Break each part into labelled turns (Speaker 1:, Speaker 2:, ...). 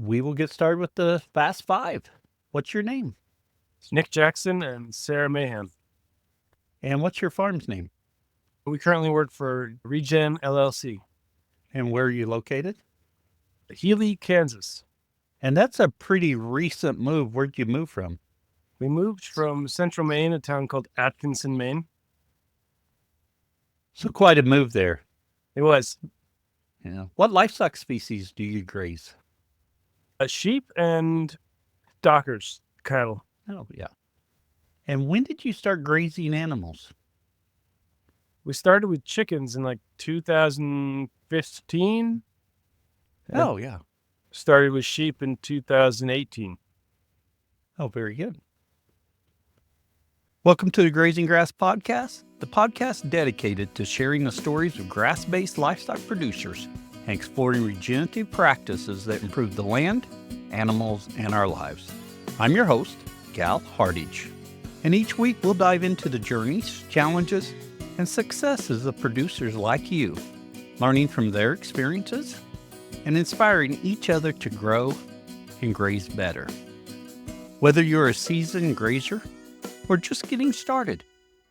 Speaker 1: We will get started with the Fast Five. What's your name?
Speaker 2: It's Nick Jackson and Sarah Mahan.
Speaker 1: And what's your farm's name?
Speaker 2: We currently work for Regen LLC,
Speaker 1: And where are you located?
Speaker 2: Healy, Kansas.
Speaker 1: And that's a pretty recent move. Where'd you move from?
Speaker 2: We moved from central Maine, a town called Atkinson, Maine.
Speaker 1: So quite a move there.
Speaker 2: It was
Speaker 1: Yeah. What livestock species do you graze?
Speaker 2: sheep and dockers, cattle.
Speaker 1: Oh, yeah. And when did you start grazing animals?
Speaker 2: We started with chickens in like 2015.
Speaker 1: Oh, yeah.
Speaker 2: Started with sheep in 2018.
Speaker 1: Oh, very good. Welcome to the Grazing Grass Podcast, the podcast dedicated to sharing the stories of grass-based livestock producers and exploring regenerative practices that improve the land, animals, and our lives. I'm your host, Gal Hardage, and each week we'll dive into the journeys, challenges, and successes of producers like you, learning from their experiences and inspiring each other to grow and graze better. Whether you're a seasoned grazer or just getting started,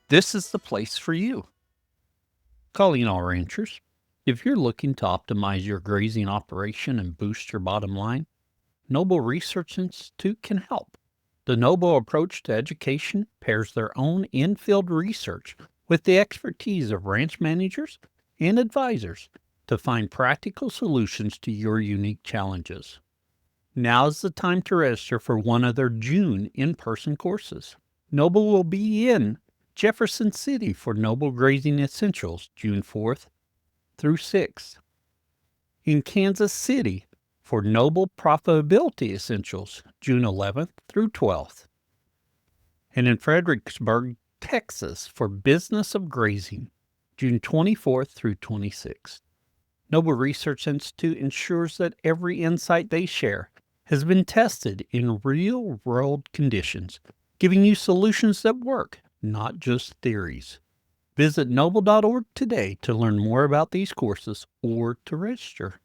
Speaker 1: this is the place for you. Calling all ranchers, if you're looking to optimize your grazing operation and boost your bottom line, Noble Research Institute can help. The Noble approach to education pairs their own in-field research with the expertise of ranch managers and advisors to find practical solutions to your unique challenges. Now is the time to register for one of their June in-person courses. Noble will be in Jefferson City for Noble Grazing Essentials, June 4th through 6th. In Kansas City for Noble Profitability Essentials, June 11th through 12th. And in Fredericksburg, Texas for Business of Grazing, June 24th through 26th. Noble Research Institute ensures that every insight they share has been tested in real-world conditions, giving you solutions that work, not just theories. Visit noble.org today to learn more about these courses or to register.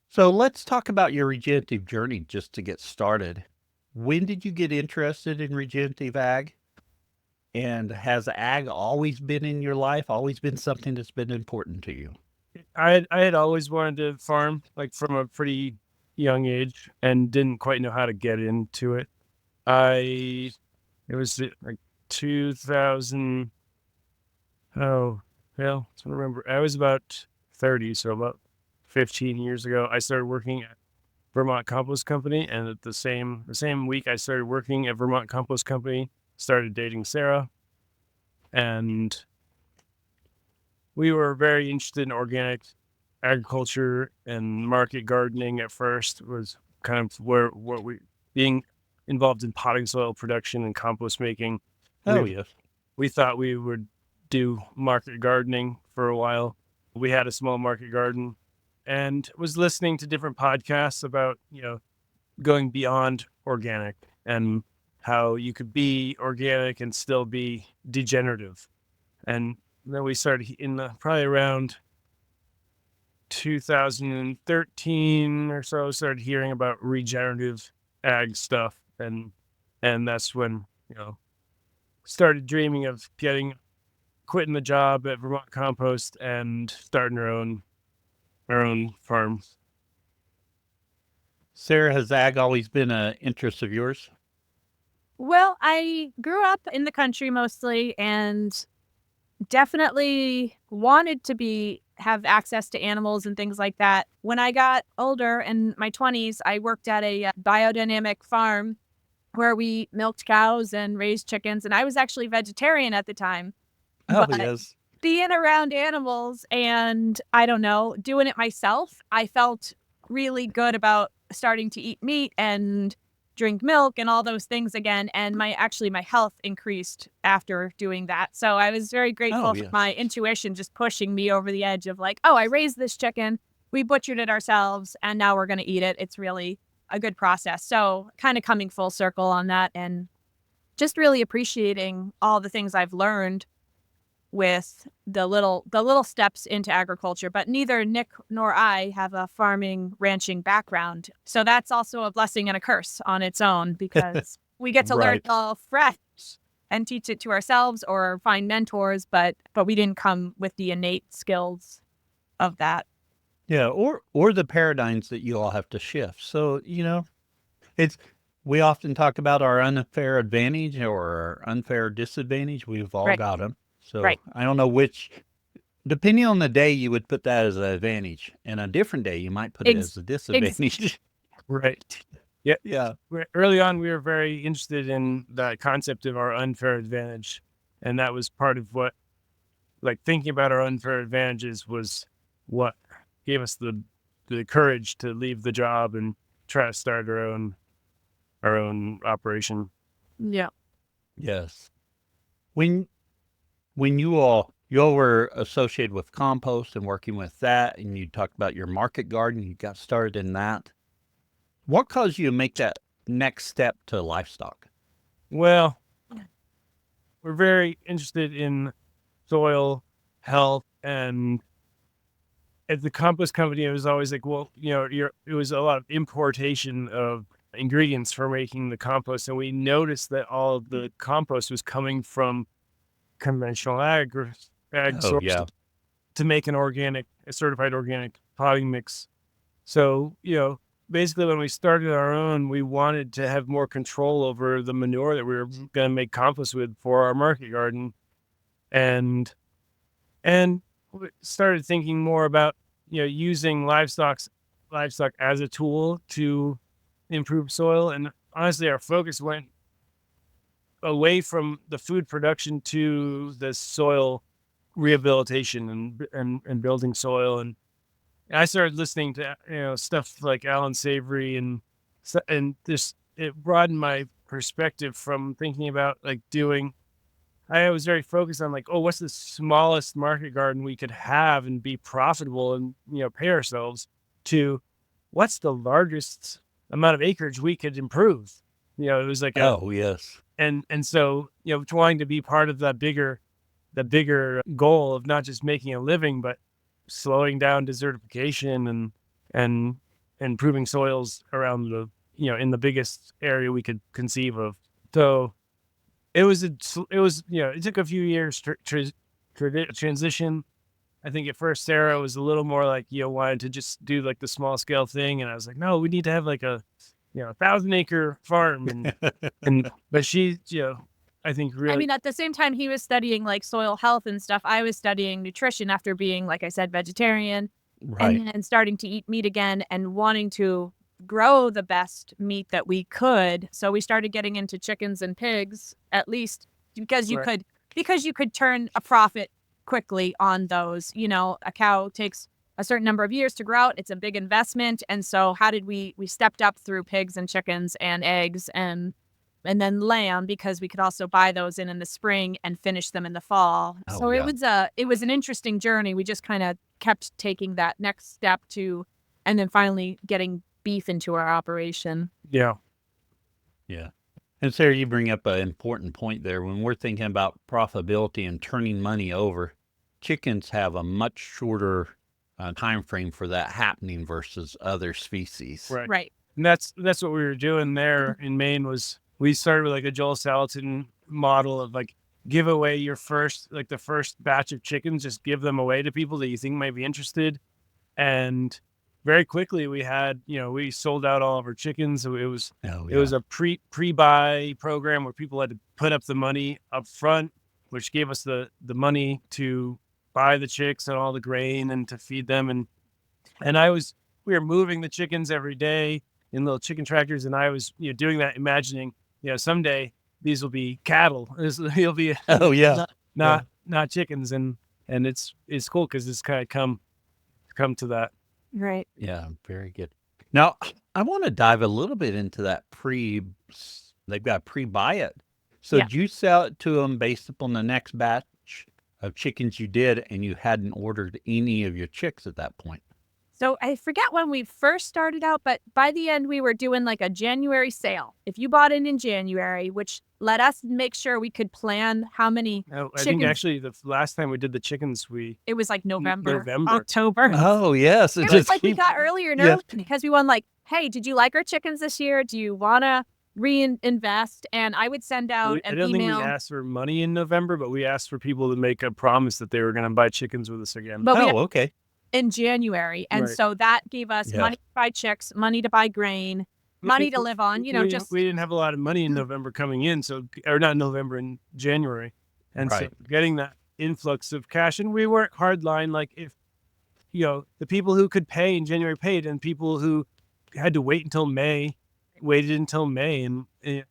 Speaker 1: So let's talk about your regenerative journey just to get started. When did you get interested in regenerative ag? And has ag always been in your life, always been something that's been important to you?
Speaker 2: I had always wanted to farm, like from a pretty young age, and didn't quite know how to get into it. It was like 2000. Oh, well, I remember. I was about 30, so about 15 years ago, I started working at Vermont Compost Company, and at the same week I started working at Vermont Compost Company, started dating Sarah, and we were very interested in organic agriculture, and market gardening at first was kind of what we being involved in potting soil production and compost making.
Speaker 1: Yes.
Speaker 2: We thought we would do market gardening for a while. We had a small market garden and was listening to different podcasts about, going beyond organic and how you could be organic and still be degenerative. And then we started probably around 2013 or so, started hearing about regenerative ag stuff. And that's when, started dreaming of quitting the job at Vermont Compost and starting our own farm.
Speaker 1: Sarah, has ag always been an interest of yours?
Speaker 3: Well, I grew up in the country mostly and definitely wanted to have access to animals and things like that. When I got older in my 20s, I worked at a biodynamic farm where we milked cows and raised chickens, and I was actually vegetarian at the time.
Speaker 1: Oh,
Speaker 3: But
Speaker 1: yes.
Speaker 3: being around animals and, I don't know, doing it myself, I felt really good about starting to eat meat and drink milk and all those things again. And my health increased after doing that. So I was very grateful for my intuition just pushing me over the edge of like, oh, I raised this chicken, we butchered it ourselves, and now we're going to eat it. It's really a good process. So kind of coming full circle on that and just really appreciating all the things I've learned with the little steps into agriculture. But neither Nick nor I have a farming, ranching background. So that's also a blessing and a curse on its own, because we get to learn
Speaker 1: Right.
Speaker 3: all fresh and teach it to ourselves or find mentors, but we didn't come with the innate skills of that.
Speaker 1: Yeah, or the paradigms that you all have to shift. So, it's we often talk about our unfair advantage or our unfair disadvantage. We've all
Speaker 3: Right.
Speaker 1: got them. So
Speaker 3: Right.
Speaker 1: I don't know which, depending on the day, you would put that as an advantage, and a different day you might put it as a disadvantage.
Speaker 2: Right. Yeah.
Speaker 1: Yeah.
Speaker 2: Early on, we were very interested in the concept of our unfair advantage. And that was part of what, like, thinking about our unfair advantages was what gave us the courage to leave the job and try to start our own operation.
Speaker 3: Yeah.
Speaker 1: Yes. When you all were associated with compost and working with that, and you talked about your market garden, you got started in that. What caused you to make that next step to livestock?
Speaker 2: Well, we're very interested in soil health, and at the compost company, it was always like, well, it was a lot of importation of ingredients for making the compost, and we noticed that all of the compost was coming from conventional ag
Speaker 1: Oh,
Speaker 2: sources
Speaker 1: yeah.
Speaker 2: to make a certified organic potting mix. So, basically when we started our own, we wanted to have more control over the manure that we were going to make compost with for our market garden. And we started thinking more about, using livestock as a tool to improve soil. And honestly, our focus went away from the food production to the soil rehabilitation and building soil. And I started listening to stuff like Alan Savory and this, it broadened my perspective from thinking about like doing. I was very focused on like, oh, what's the smallest market garden we could have and be profitable and pay ourselves, to what's the largest amount of acreage we could improve. It was like
Speaker 1: Oh, yes.
Speaker 2: and so trying to be part of the bigger goal of not just making a living, but slowing down desertification and improving soils around the in the biggest area we could conceive of. So it took a few years to transition. I think at first Sarah was a little more like, wanted to just do like the small scale thing, and I was like, no, we need to have like a 1,000-acre farm, but she, I think really.
Speaker 3: I mean, at the same time he was studying like soil health and stuff, I was studying nutrition after being, like I said, vegetarian,
Speaker 1: Right.
Speaker 3: and then starting to eat meat again and wanting to grow the best meat that we could. So we started getting into chickens and pigs, at least because you
Speaker 2: Right.
Speaker 3: could turn a profit quickly on those. A cow takes a certain number of years to grow out. It's a big investment. And so how did we stepped up through pigs and chickens and eggs and then lamb, because we could also buy those in the spring and finish them in the fall.
Speaker 1: Oh,
Speaker 3: So
Speaker 1: yeah.
Speaker 3: it was an interesting journey. We just kind of kept taking that next step and then finally getting beef into our operation.
Speaker 2: Yeah.
Speaker 1: Yeah. And Sarah, you bring up an important point there. When we're thinking about profitability and turning money over, chickens have a much shorter time frame for that happening versus other species.
Speaker 2: Right.
Speaker 3: Right.
Speaker 2: And that's what we were doing there in Maine. Was we started with like a Joel Salatin model of like, give away your the first batch of chickens, just give them away to people that you think might be interested. And very quickly we had, we sold out all of our chickens. So it was a pre-buy program where people had to put up the money up front, which gave us the money to buy the chicks and all the grain and to feed them. And we were moving the chickens every day in little chicken tractors. And I was, doing that, imagining, someday these will be cattle. He'll be
Speaker 1: Oh, yeah.
Speaker 2: not chickens. And it's cool because it's kind of come to that.
Speaker 3: Right.
Speaker 1: Yeah, very good. Now, I want to dive a little bit into that they've got pre-buy it. So
Speaker 3: Yeah.
Speaker 1: did you sell it to them based upon the next batch of chickens you did, and you hadn't ordered any of your chicks at that point?
Speaker 3: So I forget when we first started out, but by the end, we were doing like a January sale. If you bought in January, which let us make sure we could plan how many
Speaker 2: I think
Speaker 3: chickens.
Speaker 2: actually the last time we did the chickens,
Speaker 3: It was like November,
Speaker 2: November.
Speaker 3: October.
Speaker 1: Oh, yes.
Speaker 3: It was like we got earlier and earlier because we won like, hey, did you like our chickens this year? Do you want to reinvest? And I would send out
Speaker 2: I
Speaker 3: an
Speaker 2: don't think
Speaker 3: email.
Speaker 2: we asked for money in November, but we asked for people to make a promise that they were going to buy chickens with us again.
Speaker 3: But
Speaker 1: Oh, okay.
Speaker 3: in January. And
Speaker 2: Right.
Speaker 3: so that gave us
Speaker 1: Yeah.
Speaker 3: money to buy chicks, money to buy grain, money to live on,
Speaker 2: we didn't have a lot of money in November coming in, or not November, in January. And so
Speaker 1: Right.
Speaker 2: getting that influx of cash, and we weren't hardline, like if, the people who could pay in January paid, and people who had to wait until May, waited until May, and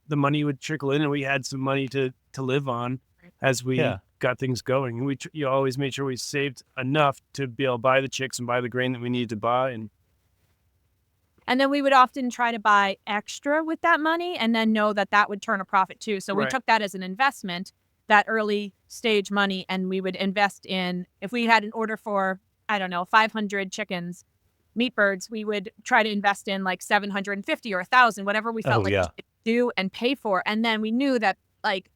Speaker 2: the money would trickle in, and we had some money to live on as we got things going. And you always made sure we saved enough to be able to buy the chicks and buy the grain that we needed to buy.
Speaker 3: And then we would often try to buy extra with that money and then know that that would turn a profit too. So we
Speaker 2: Right.
Speaker 3: took that as an investment, that early stage money, and we would invest in, if we had an order for, I don't know, 500 chickens, meat birds, we would try to invest in like 750 or 1,000, whatever we felt
Speaker 1: Oh,
Speaker 3: like
Speaker 1: yeah.
Speaker 3: we could do and pay for. And then we knew that like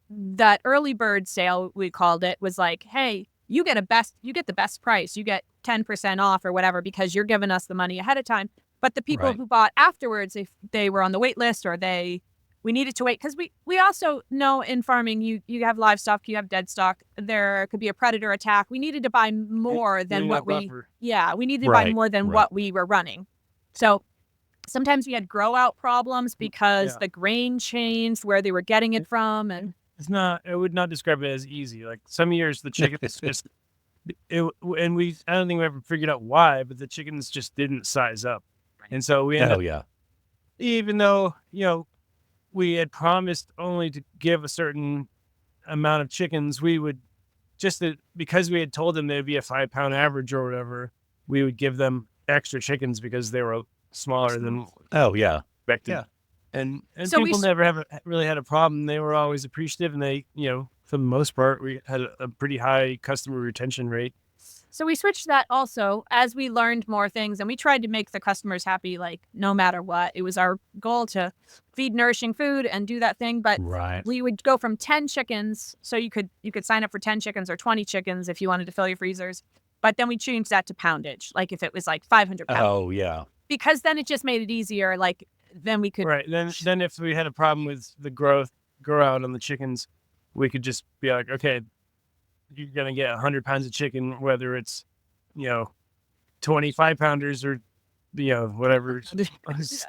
Speaker 3: that early bird sale, we called it, was like, hey, you get the best price. You get 10% off or whatever because you're giving us the money ahead of time. But the people
Speaker 1: Right.
Speaker 3: who bought afterwards, if they were on the wait list or we needed to wait, because we also know in farming, you have livestock, you have dead stock, there could be a predator attack. We needed to buy more than what we needed to buy
Speaker 1: Right,
Speaker 3: more than
Speaker 1: right.
Speaker 3: what we were running. So sometimes we had grow out problems because the grain changed where they were getting it from, and
Speaker 2: I would not describe it as easy. Like some years the chickens just, I don't think we ever figured out why, but the chickens just didn't size up. And so we ended
Speaker 1: Oh,
Speaker 2: up,
Speaker 1: yeah.
Speaker 2: even though, we had promised only to give a certain amount of chickens, we would because we had told them there'd be a 5-pound average or whatever, we would give them extra chickens because they were smaller than
Speaker 1: Oh, yeah.
Speaker 2: expected.
Speaker 1: Yeah.
Speaker 2: And
Speaker 3: So
Speaker 2: people never really had a problem. They were always appreciative, and they, for the most part, we had a pretty high customer retention rate.
Speaker 3: so we switched that also as we learned more things, and we tried to make the customers happy, like no matter what. It was our goal to feed nourishing food and do that thing. But
Speaker 1: Right.
Speaker 3: we would go from 10 chickens. So you could sign up for 10 chickens or 20 chickens if you wanted to fill your freezers. But then we changed that to poundage, like if it was like 500 pounds.
Speaker 1: Oh, yeah.
Speaker 3: Because then it just made it easier. Like then we could.
Speaker 2: Right. Then if we had a problem with the grow out on the chickens, we could just be like, okay, you're going to get 100 pounds of chicken, whether it's, 25 pounders or, whatever,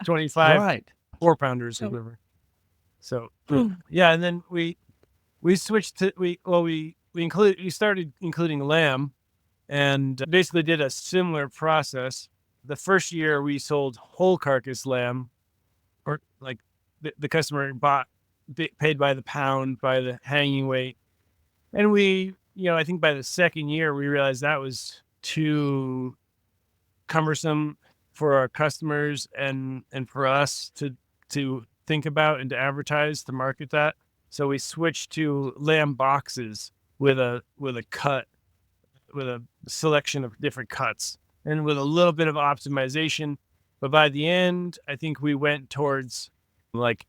Speaker 2: 25
Speaker 1: Right.
Speaker 2: 4-pounders or whatever. So, yeah. And then we switched to, we started including lamb, and basically did a similar process. The first year we sold whole carcass lamb, or like the customer paid by the pound, by the hanging weight. And we, I think by the second year, we realized that was too cumbersome for our customers and for us to think about and to advertise, to market that. So we switched to lamb boxes with a selection of different cuts and with a little bit of optimization. But by the end, I think we went towards like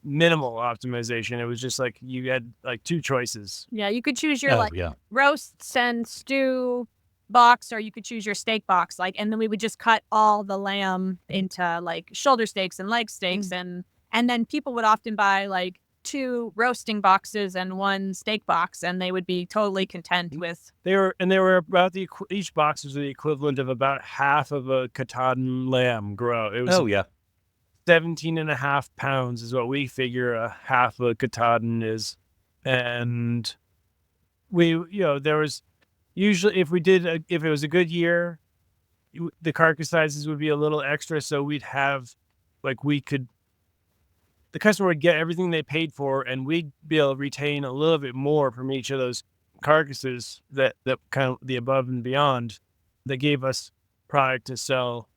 Speaker 2: minimal optimization. It was just like you had like 2 choices.
Speaker 3: Yeah, you could choose your
Speaker 1: Oh, yeah.
Speaker 3: roasts and stew box, or you could choose your steak box. And then we would just cut all the lamb into like shoulder steaks and leg steaks, and then people would often buy like 2 roasting boxes and 1 steak box, and they would be totally content with.
Speaker 2: They were about each box was the equivalent of about half of a Katahdin lamb grow. It was
Speaker 1: Oh, yeah.
Speaker 2: 17.5 pounds is what we figure a half a Katahdin is. And we, there was usually, if it was a good year, the carcass sizes would be a little extra. So we'd have, like, the customer would get everything they paid for, and we'd be able to retain a little bit more from each of those carcasses, that kind of the above and beyond, that gave us product to sell,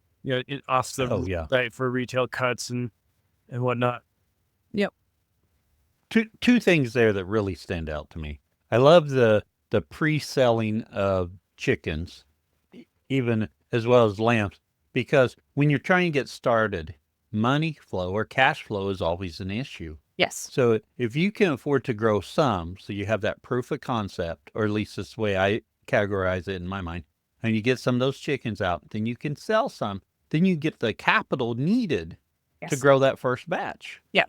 Speaker 2: off the right for retail cuts and whatnot.
Speaker 3: Yep.
Speaker 1: Two things there that really stand out to me. I love the pre-selling of chickens, even as well as lambs, because when you're trying to get started, money flow or cash flow is always an issue.
Speaker 3: Yes.
Speaker 1: So if you can afford to grow some, so you have that proof of concept, or at least that's the way I categorize it in my mind, and you get some of those chickens out, then you can sell some. Then you get the capital needed to
Speaker 3: Yes.
Speaker 1: grow that first batch.
Speaker 2: Yeah.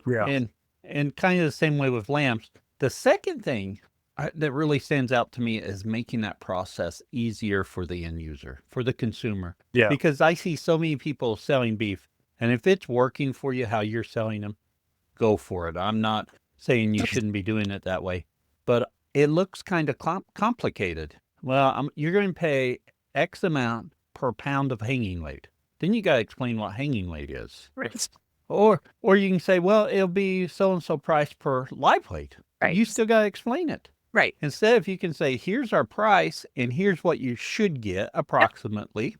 Speaker 1: And kind of the same way with lambs. The second thing that really stands out to me is making that process easier for the end user, for the consumer.
Speaker 2: Yeah.
Speaker 1: Because I see so many people selling beef, and if it's working for you how you're selling them, go for it. I'm not saying you shouldn't be doing it that way, but it looks kind of complicated. Well, you're going to pay X amount per pound of hanging weight. Then you got to explain what hanging weight is.
Speaker 3: Right.
Speaker 1: Or you can say, well, it'll be so-and-so price per live weight.
Speaker 3: Right.
Speaker 1: You still got to explain it.
Speaker 3: Right.
Speaker 1: Instead, if you can say, here's our price and here's what you should get approximately,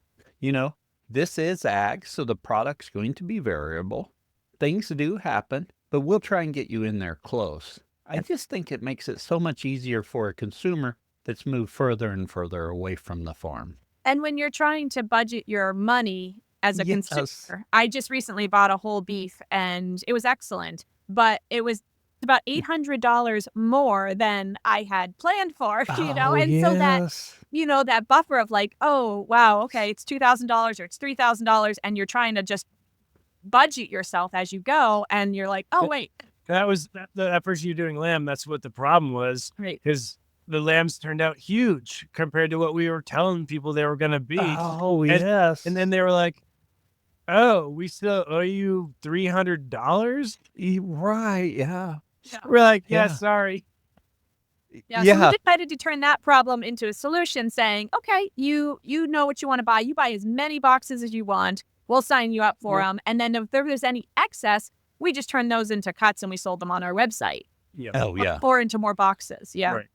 Speaker 1: this is ag, so the product's going to be variable. Things do happen, but we'll try and get you in there close. I just think it makes it so much easier for a consumer that's moved further and further away from the farm.
Speaker 3: And when you're trying to budget your money as a
Speaker 1: Yes.
Speaker 3: consumer, I just recently bought a whole beef and it was excellent, but it was about $800 more than I had planned for, and so that buffer of like, oh, wow, okay, it's $2,000 or it's $3,000, and you're trying to just budget yourself as you go, and you're like, oh, wait.
Speaker 2: That was that first year doing lamb. That's what the problem was.
Speaker 3: Right.
Speaker 2: Because the lambs turned out huge compared to what we were telling people they were going to be.
Speaker 1: Oh,
Speaker 2: yes. And then they were like, oh, we still owe you $300?
Speaker 1: Right, yeah.
Speaker 2: We're like, yeah,
Speaker 1: Yeah.
Speaker 2: sorry.
Speaker 3: Yeah, so we decided to turn that problem into a solution, saying, okay, you know what you want to buy. You buy as many boxes as you want. We'll sign you up for them. And then if there's any excess, we just turn those into cuts and we sold them on our website.
Speaker 2: Yeah.
Speaker 1: Oh, yeah.
Speaker 3: Or into more boxes. Yeah.
Speaker 2: Right.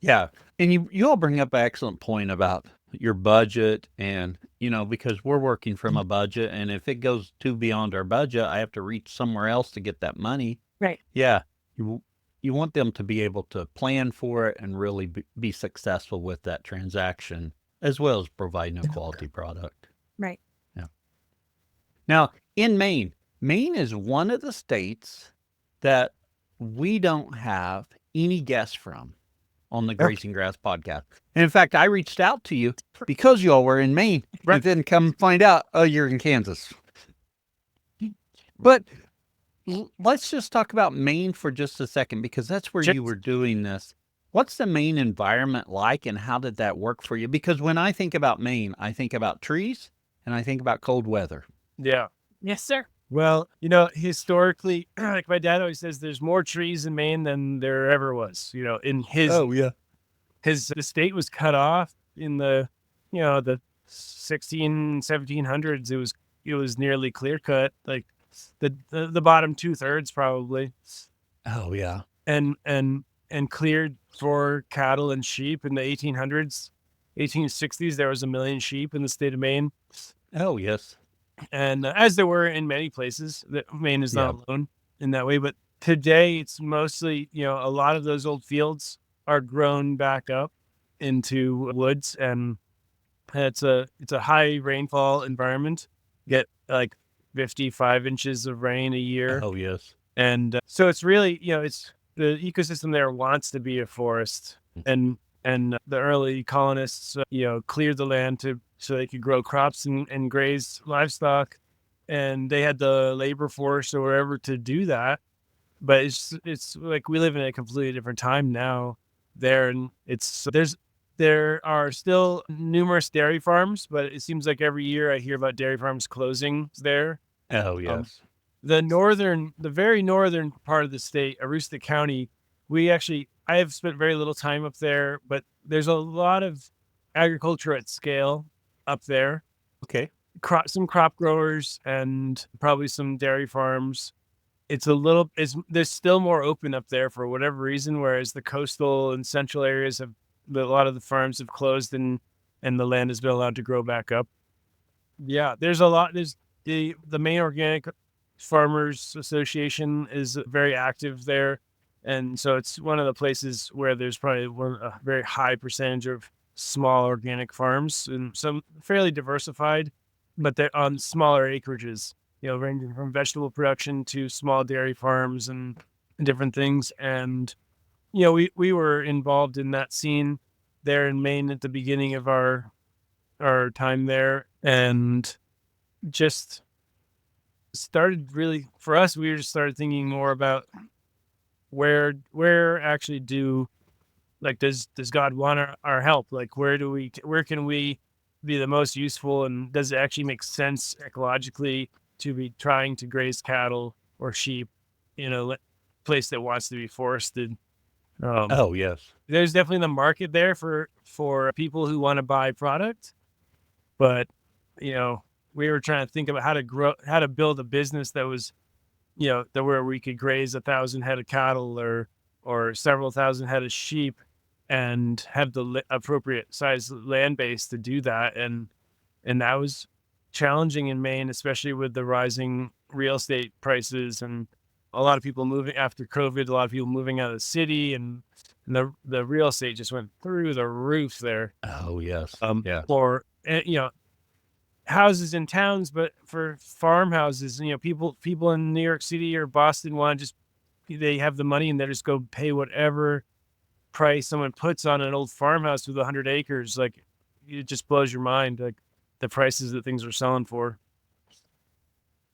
Speaker 1: Yeah. And you all bring up an excellent point about your budget and, because we're working from a budget, and if it goes too beyond our budget, I have to reach somewhere else to get that money.
Speaker 3: Right.
Speaker 1: Yeah. You want them to be able to plan for it and really be successful with that transaction, as well as providing a quality product.
Speaker 3: Right.
Speaker 1: Yeah. Now, in Maine is one of the states that we don't have any guests from on the Grazing Grass podcast. And in fact, I reached out to you because you all were in Maine,
Speaker 2: Right.
Speaker 1: and then come find out, oh, you're in Kansas. But let's just talk about Maine for just a second, because that's where you were doing this. What's the Maine environment like, and how did that work for you? Because when I think about Maine, I think about trees and I think about cold weather.
Speaker 2: Yeah.
Speaker 3: Yes, sir.
Speaker 2: Well, historically, like my dad always says, there's more trees in Maine than there ever was. In his the state was cut off in the 1700s. It was nearly clear cut, like the bottom 2/3 probably.
Speaker 1: Oh yeah.
Speaker 2: And cleared for cattle and sheep in the 1800s, 1860s. There was 1 million sheep in the state of Maine.
Speaker 1: Oh yes.
Speaker 2: And as there were in many places, Maine is not alone in that way. But today it's mostly, a lot of those old fields are grown back up into woods, and it's a high rainfall environment. Get like 55 inches of rain a year.
Speaker 1: Oh yes.
Speaker 2: And so it's really, it's the ecosystem there wants to be a forest, and the early colonists, cleared the land so they could grow crops and graze livestock, and they had the labor force or whatever to do that. But it's like we live in a completely different time now there, and there are still numerous dairy farms, but it seems like every year I hear about dairy farms closing there.
Speaker 1: Oh yes.
Speaker 2: The very northern part of the state, Aroostook County, I have spent very little time up there, but there's a lot of agriculture at scale up there.
Speaker 1: Okay.
Speaker 2: Some crop growers and probably some dairy farms. There's still more open up there for whatever reason, whereas the coastal and central areas a lot of the farms have closed and the land has been allowed to grow back up. Yeah, there's the Maine Organic Farmers Association is very active there. And so it's one of the places where there's probably a very high percentage of small organic farms and some fairly diversified, but they're on smaller acreages, ranging from vegetable production to small dairy farms and different things. And, we were involved in that scene there in Maine at the beginning of our time there, and just started really, for us, we just started thinking more about where actually does God want our help? Like, where can we be the most useful, and does it actually make sense ecologically to be trying to graze cattle or sheep in a place that wants to be forested?
Speaker 1: Oh, yes.
Speaker 2: There's definitely the market there for people who want to buy product, but we were trying to think about how to build a business that was, where we could graze 1,000 head of cattle or several thousand head of sheep and have the appropriate size land base to do that. And that was challenging in Maine, especially with the rising real estate prices and a lot of people moving after COVID, a lot of people moving out of the city, and the real estate just went through the roof there.
Speaker 1: Oh, yes. Yeah.
Speaker 2: For, houses in towns, but for farmhouses, people in New York City or Boston they have the money and they just go pay whatever price someone puts on an old farmhouse with 100 acres. Like, it just blows your mind, like the prices that things are selling for.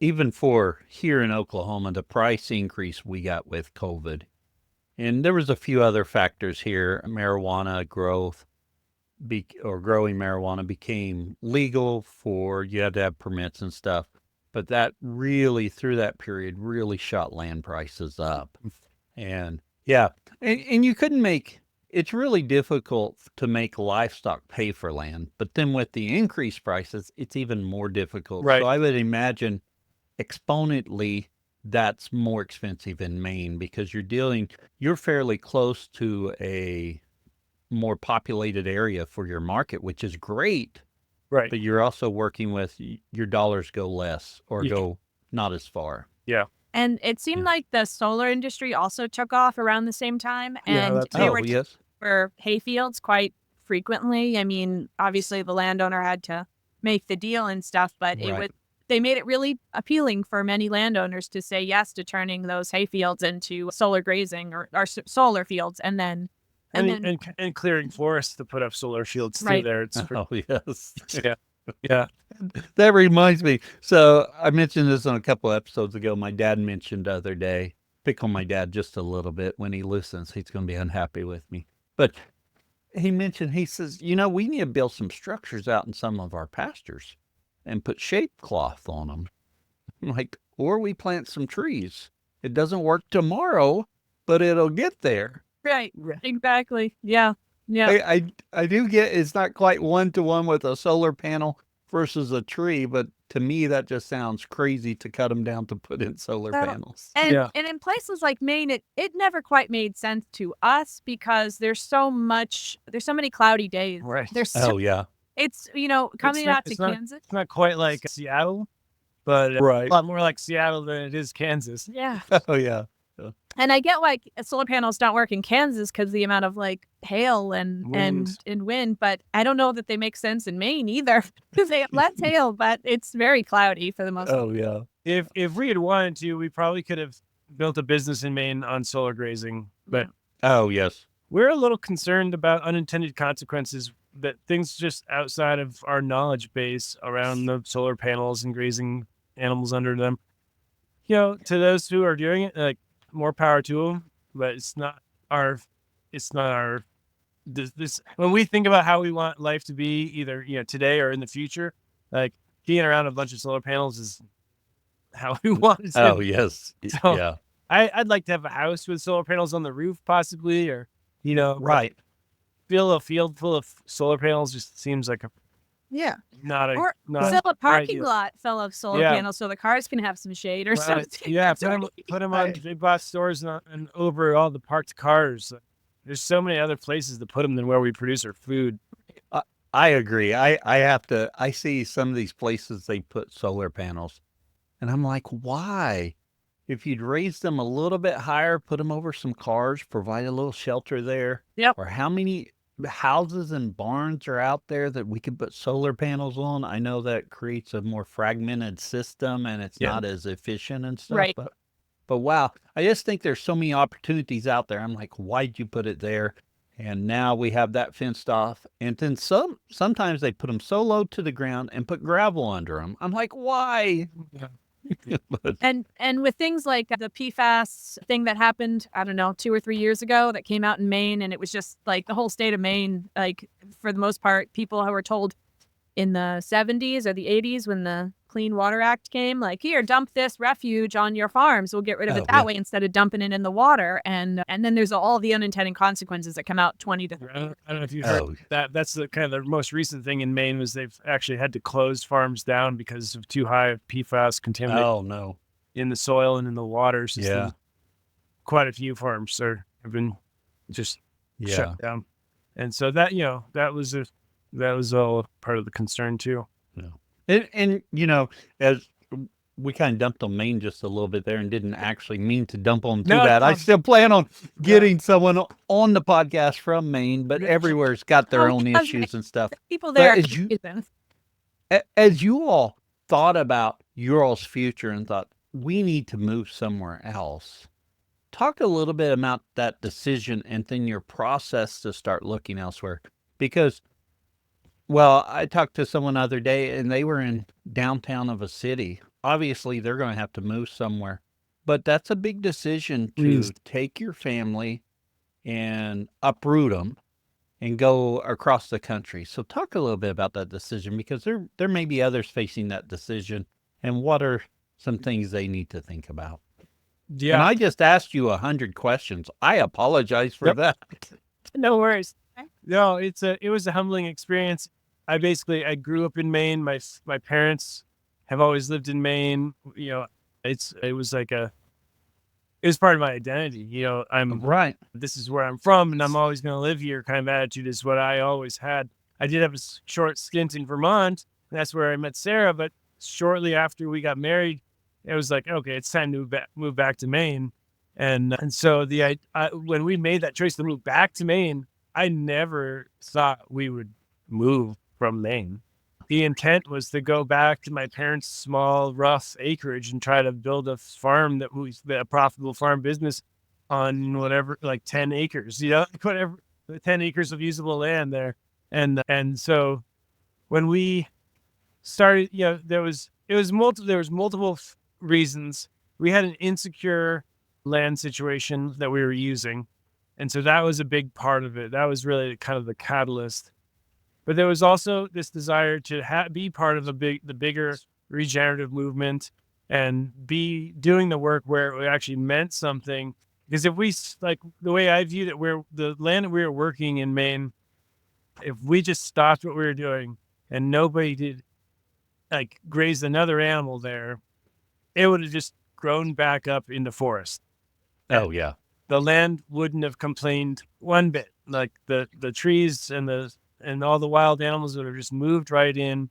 Speaker 1: Even for here in Oklahoma, the price increase we got with COVID. And there was a few other factors here. Marijuana growth growing marijuana became legal you had to have permits and stuff. But that really, through that period, really shot land prices up. And yeah, and you couldn't it's really difficult to make livestock pay for land. But then with the increased prices, it's even more difficult.
Speaker 2: Right.
Speaker 1: So I would imagine exponentially that's more expensive in Maine because you're fairly close to a more populated area for your market, which is great.
Speaker 2: Right.
Speaker 1: But you're also working with your dollars go less or go not as far.
Speaker 2: Yeah.
Speaker 3: And it seemed like the solar industry also took off around the same time.
Speaker 2: Yeah,
Speaker 3: And
Speaker 2: that's
Speaker 3: they
Speaker 1: Oh,
Speaker 3: were
Speaker 1: yes.
Speaker 3: for hayfields quite frequently. I mean, obviously the landowner had to make the deal and stuff, but
Speaker 1: Right.
Speaker 3: they made it really appealing for many landowners to say yes to turning those hayfields into solar grazing or solar fields, and then
Speaker 2: and clearing forests to put up solar fields
Speaker 3: Right.
Speaker 2: through there. It's
Speaker 1: Oh, yes.
Speaker 2: yeah.
Speaker 1: That reminds me. So I mentioned this on a couple episodes ago. My dad mentioned the other day, pick on my dad just a little bit. When he listens, he's going to be unhappy with me. But he says, we need to build some structures out in some of our pastures and put shade cloth on them. I'm like, or we plant some trees. It doesn't work tomorrow, but it'll get there.
Speaker 3: Right. Exactly. Yeah. Yeah.
Speaker 1: I do get it's not quite 1-to-1 with a solar panel versus a tree, but to me that just sounds crazy to cut them down to put in solar panels.
Speaker 3: And in places like Maine, it never quite made sense to us because there's so many cloudy days.
Speaker 2: Right.
Speaker 1: Oh, yeah.
Speaker 3: It's coming out to Kansas.
Speaker 2: It's not quite like Seattle, but a lot more like Seattle than it is Kansas.
Speaker 3: Yeah.
Speaker 1: Oh, yeah.
Speaker 3: And I get why solar panels don't work in Kansas because the amount of hail and wind, but I don't know that they make sense in Maine either because they have less hail, but it's very cloudy for the most part.
Speaker 1: Oh, yeah.
Speaker 2: If we had wanted to, we probably could have built a business in Maine on solar grazing, but
Speaker 1: Oh, yes.
Speaker 2: we're a little concerned about unintended consequences, that things just outside of our knowledge base around the solar panels and grazing animals under them. To those who are doing it, more power to them, but it's not our this when we think about how we want life to be, either today or in the future, being around a bunch of solar panels is how we want it to.
Speaker 1: Oh, yes.
Speaker 2: So,
Speaker 1: yeah.
Speaker 2: I'd like to have a house with solar panels on the roof, possibly, or
Speaker 1: Right.
Speaker 2: fill a field full of solar panels just seems like
Speaker 3: Yeah.
Speaker 2: not
Speaker 3: Or
Speaker 2: not
Speaker 3: fill a parking
Speaker 2: ideal.
Speaker 3: lot full of solar
Speaker 2: Yeah.
Speaker 3: panels so the cars can have some shade or something.
Speaker 2: Yeah,
Speaker 3: That's what
Speaker 2: put them on big box stores and over all the parked cars. There's so many other places to put them than where we produce our food.
Speaker 1: I agree. I see some of these places they put solar panels, and I'm like, why? If you'd raise them a little bit higher, put them over some cars, provide a little shelter there.
Speaker 3: Yep.
Speaker 1: Or how many houses and barns are out there that we could put solar panels on. I know that creates a more fragmented system and it's
Speaker 2: Yeah.
Speaker 1: not as efficient and stuff,
Speaker 3: Right.
Speaker 1: but wow, I just think there's so many opportunities out there. I'm like, why'd you put it there? And now we have that fenced off. And then sometimes they put them so low to the ground and put gravel under them. I'm like, why?
Speaker 2: Yeah.
Speaker 1: But
Speaker 3: And with things like the PFAS thing that happened, I don't know, 2 or 3 years ago that came out in Maine, and it was just like the whole state of Maine, like for the most part, people who were told in the 70s or the 80s when the Clean Water Act came, like, here, dump this refuge on your farms. We'll get rid of it
Speaker 1: Oh,
Speaker 3: that
Speaker 1: yeah.
Speaker 3: way instead of dumping it in the water. And then there's all the unintended consequences that come out 20 to
Speaker 2: I don't know if you heard
Speaker 1: Oh,
Speaker 2: that. That's the kind of the most recent thing in Maine was they've actually had to close farms down because of too high of PFAS contamination
Speaker 1: oh no.
Speaker 2: in the soil and in the water system.
Speaker 1: Yeah.
Speaker 2: Quite a few farms have been just
Speaker 1: Yeah.
Speaker 2: shut down. And so that, that was all part of the concern too.
Speaker 1: And as we kind of dumped on Maine just a little bit there and didn't actually mean to dump on too
Speaker 2: No,
Speaker 1: bad. I
Speaker 2: no.
Speaker 1: still plan on getting someone on the podcast from Maine, but
Speaker 2: Yeah.
Speaker 1: everywhere's got their
Speaker 3: Oh,
Speaker 1: own
Speaker 3: because
Speaker 1: issues and stuff.
Speaker 3: people there.
Speaker 1: as you- As you all thought about your all's future and thought, we need to move somewhere else, talk a little bit about that decision and then your process to start looking elsewhere. Because, well, I talked to someone the other day and they were in downtown of a city. Obviously, they're going to have to move somewhere, but that's a big decision to take your family and uproot them and go across the country. So talk a little bit about that decision because there may be others facing that decision and what are some things they need to think about.
Speaker 2: Yeah.
Speaker 1: And I just asked you 100 questions. I apologize for
Speaker 2: Yep.
Speaker 1: that.
Speaker 2: No worries. No, it was a humbling experience. I grew up in Maine. My parents have always lived in Maine. It was part of my identity.
Speaker 1: Right.
Speaker 2: This is where I'm from and I'm always going to live here kind of attitude is what I always had. I did have a short stint in Vermont. And that's where I met Sarah. But shortly after we got married, it was like, okay, it's time to move back to Maine. And so when we made that choice to move back to Maine, I never thought we would move from Maine. The intent was to go back to my parents' small, rough acreage and try to build a farm a profitable farm business on whatever, like 10 acres, whatever, 10 acres of usable land there. And so when we started, there was multiple reasons. We had an insecure land situation that we were using. And so that was a big part of it. That was really kind of the catalyst. But there was also this desire to be part of the bigger regenerative movement and be doing the work where it actually meant something. Because if we, like the way I viewed it, where the land that we were working in Maine, if we just stopped what we were doing and nobody did like graze another animal there, it would have just grown back up into forest.
Speaker 1: Oh, yeah.
Speaker 2: The land wouldn't have complained one bit. Like the trees and all the wild animals would have just moved right in,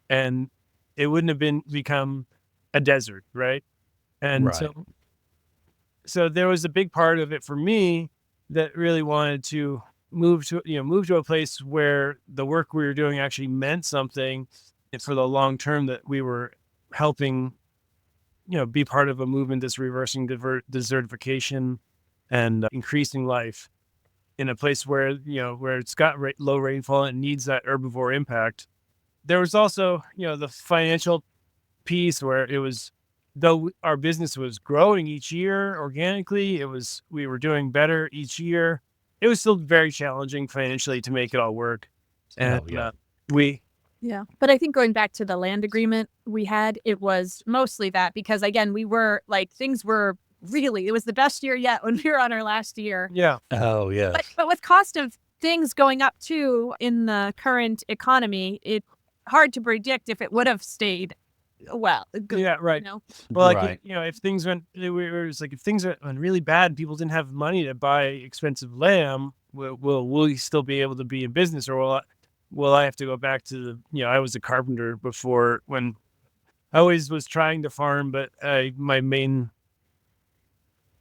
Speaker 2: and it wouldn't have become a desert, right? And
Speaker 1: Right.
Speaker 2: so there was a big part of it for me that really wanted to move to a place where the work we were doing actually meant something for the long term, that we were helping, be part of a movement that's reversing desertification and increasing life in a place where, where it's got low rainfall and needs that herbivore impact. There was also, the financial piece where it was, though our business was growing each year organically, we were doing better each year. It was still very challenging financially to make it all work. And
Speaker 3: Yeah. But I think going back to the land agreement we had, it was mostly that because, again, we were like, things were really, it was the best year yet when we were on our last year.
Speaker 2: Yeah.
Speaker 1: Oh, yes.
Speaker 3: But with cost of things going up too in the current economy, it's hard to predict if it would have stayed well. Good,
Speaker 2: Yeah, right.
Speaker 3: You know?
Speaker 2: Well, like,
Speaker 1: Right.
Speaker 2: if things went, if things went really bad and people didn't have money to buy expensive lamb, will we still be able to be in business, or will I have to go back to I was a carpenter before, when I always was trying to farm, but my main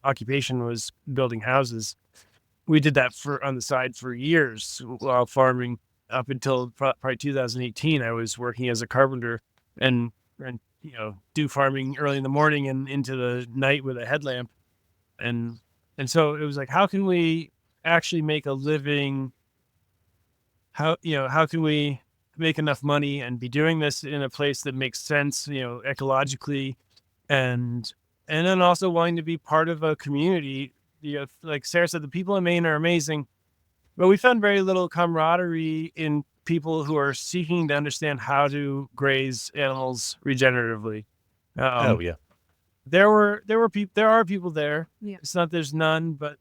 Speaker 2: occupation was building houses. we did that on the side for years while farming up until probably 2018. I was working as a carpenter and do farming early in the morning and into the night with a headlamp. And so it was like, how can we actually make a living? How can we make enough money and be doing this in a place that makes sense, ecologically, and then also wanting to be part of a community. Like Sarah said, the people in Maine are amazing, but we found very little camaraderie in people who are seeking to understand how to graze animals regeneratively.
Speaker 1: Oh yeah.
Speaker 2: There are people there.
Speaker 3: Yeah.
Speaker 2: It's not there's none, but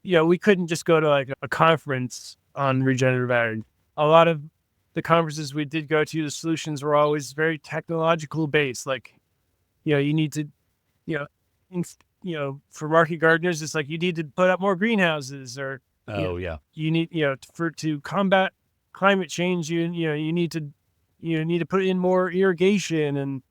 Speaker 2: we couldn't just go to like a conference on regenerative ag. A lot of the conferences we did go to, the solutions were always very technological based. Like, you need to, for market gardeners, it's like you need to put up more greenhouses, or you need, to combat climate change, you need to put in more irrigation and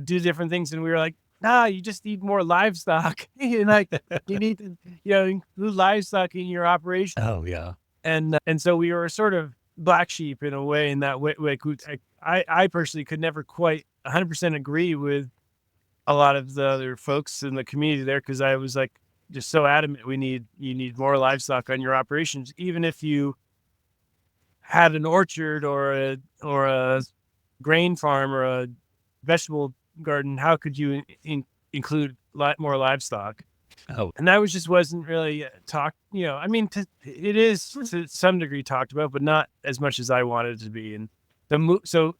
Speaker 2: do different things. And we were like, nah, you just need more livestock. Like you need to include livestock in your operation.
Speaker 1: Oh yeah.
Speaker 2: And so we were sort of black sheep in a way. In that way, I personally could never quite 100% agree with a lot of the other folks in the community there, because I was like just so adamant you need more livestock on your operations, even if you had an orchard or a grain farm or a vegetable garden. How could you include more livestock?
Speaker 1: Oh,
Speaker 2: and that wasn't really talked. I mean, it is to some degree talked about, but not as much as I wanted it to be. And so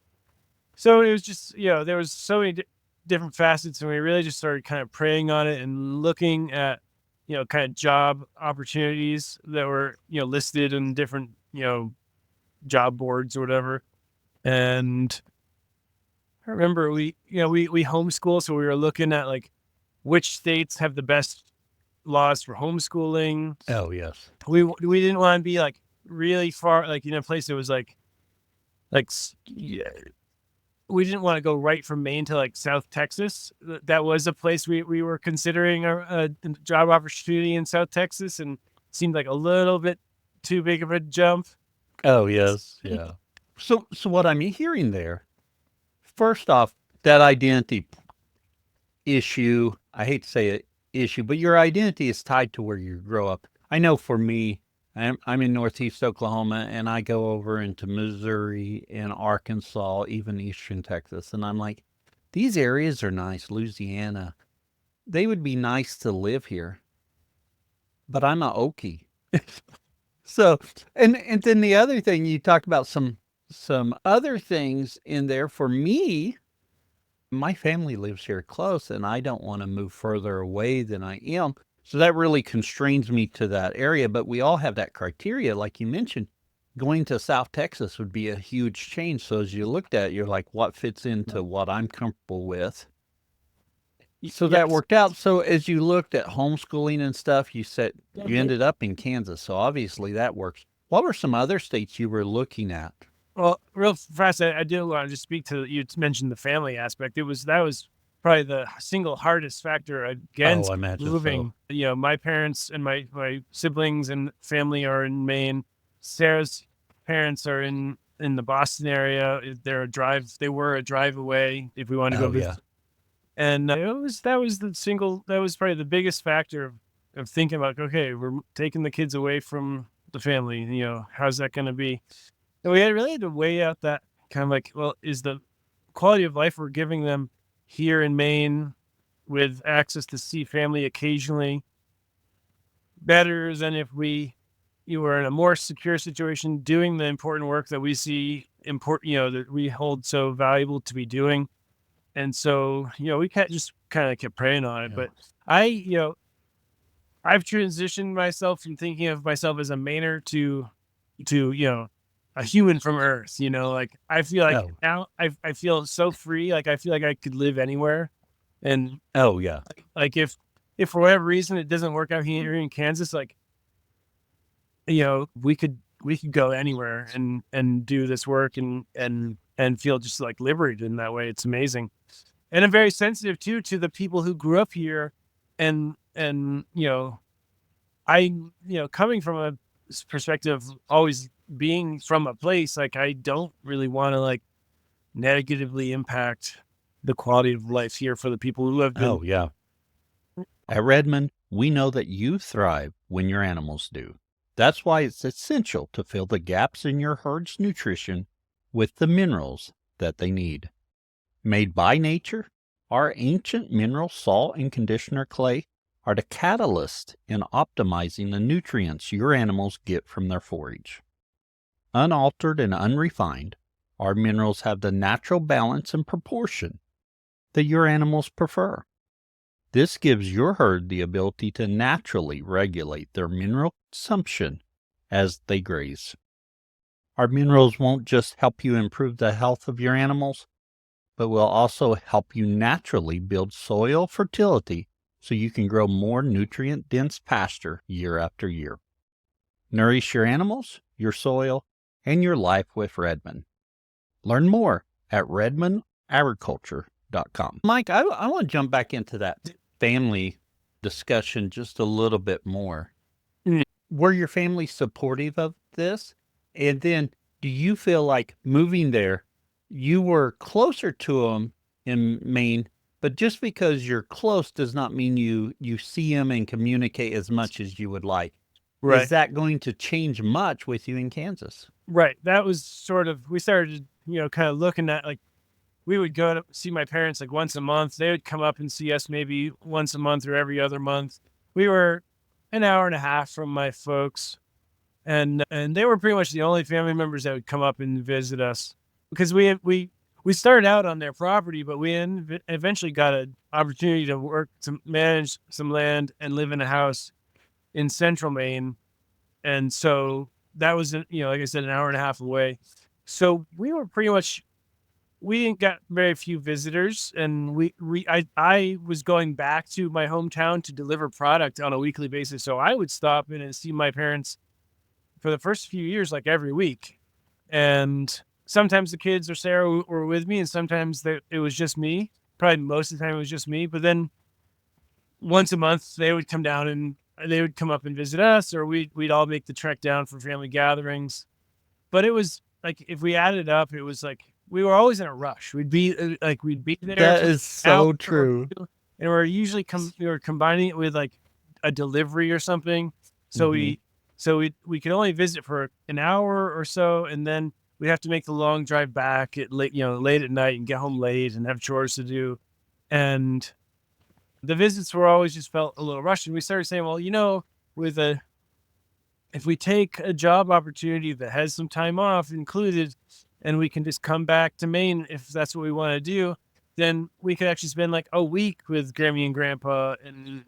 Speaker 2: it was just there was so many different facets, and we really just started kind of preying on it and looking at kind of job opportunities that were listed in different job boards or whatever. And I remember we homeschool, so we were looking at like which states have the best laws for homeschooling.
Speaker 1: oh yes.
Speaker 2: We didn't want to be like really far, like in a place that was like we didn't want to go right from Maine to like South Texas. That was a place we were considering a job opportunity in South Texas, and it seemed like a little bit too big of a jump.
Speaker 1: Oh yes. Yeah. So what I'm hearing there, first off, that identity issue, I hate to say it issue, but your identity is tied to where you grow up. I know for me, I'm in Northeast Oklahoma, and I go over into Missouri and Arkansas, even Eastern Texas. And I'm like, these areas are nice. Louisiana, they would be nice to live here, but I'm a Okie. So, and then the other thing, you talked about some other things in there. For me, my family lives here close, and I don't want to move further away than I am. So that really constrains me to that area. But we all have that criteria, like you mentioned. Going to South Texas would be a huge change. So as you looked at it, you're like, what fits into what I'm comfortable with? So that worked out. So as you looked at homeschooling and stuff, you said you ended up in Kansas. So obviously that works. What were some other states you were looking at?
Speaker 2: Well, real fast, I do want to just speak to, you mentioned the family aspect. That was probably the single hardest factor against moving. So. My parents and my siblings and family are in Maine. Sarah's parents are in the Boston area. They were a drive away if we wanted to go visit. Yeah. And that was probably the biggest factor of thinking about, okay, we're taking the kids away from the family. How's that going to be? And we really had to weigh out that kind of like, well, is the quality of life we're giving them here in Maine with access to see family occasionally better than if you were in a more secure situation doing the important work that we see important, that we hold so valuable to be doing. And so, we just kind of kept praying on it. Yeah. But I've transitioned myself from thinking of myself as a Mainer to a human from Earth. Like I feel like now I feel so free. Like I feel like I could live anywhere. And like if for whatever reason it doesn't work out here in Kansas, like we could go anywhere and do this work and feel just like liberated in that way. It's amazing. And I'm very sensitive too to the people who grew up here and coming from a perspective, always being from a place, like I don't really want to like negatively impact the quality of life here for the people who have been.
Speaker 1: Oh, yeah. At Redmond, we know that you thrive when your animals do. That's why it's essential to fill the gaps in your herd's nutrition with the minerals that they need. Made by nature, our ancient mineral salt and conditioner clay are the catalyst in optimizing the nutrients your animals get from their forage. Unaltered and unrefined, our minerals have the natural balance and proportion that your animals prefer. This gives your herd the ability to naturally regulate their mineral consumption as they graze. Our minerals won't just help you improve the health of your animals, but will also help you naturally build soil fertility so you can grow more nutrient-dense pasture year after year. Nourish your animals, your soil, and your life with Redmond. Learn more at redmondagriculture.com. Mike, I want to jump back into that family discussion just a little bit more. Were your family supportive of this? And then do you feel like moving there, you were closer to them in Maine, but just because you're close does not mean you see them and communicate as much as you would like.
Speaker 2: Right.
Speaker 1: Is that going to change much with you in Kansas?
Speaker 2: Right. That was sort of, we started, kind of looking at like, we would go to see my parents like once a month. They would come up and see us maybe once a month or every other month. We were an hour and a half from my folks, and they were pretty much the only family members that would come up and visit us, because we started out on their property, but we eventually got an opportunity to work to manage some land and live in a house in central Maine, and so that was like I said, an hour and a half away. So we were pretty much, we didn't get very few visitors, and I was going back to my hometown to deliver product on a weekly basis. So I would stop in and see my parents for the first few years, like every week. And sometimes the kids or Sarah were with me, and sometimes it was just me. Probably most of the time it was just me. But then once a month they would come down and they would come up and visit us, or we'd all make the trek down for family gatherings. But it was like, if we added up, it was like, we were always in a rush. We'd be there.
Speaker 1: That is so true.
Speaker 2: And we're usually we were combining it with like a delivery or something. So we could only visit for an hour or so, and then we'd have to make the long drive back at late at night and get home late and have chores to do. And the visits were always just felt a little rushed. And we started saying, well, if we take a job opportunity that has some time off included, and we can just come back to Maine if that's what we want to do, then we could actually spend like a week with Grammy and Grandpa and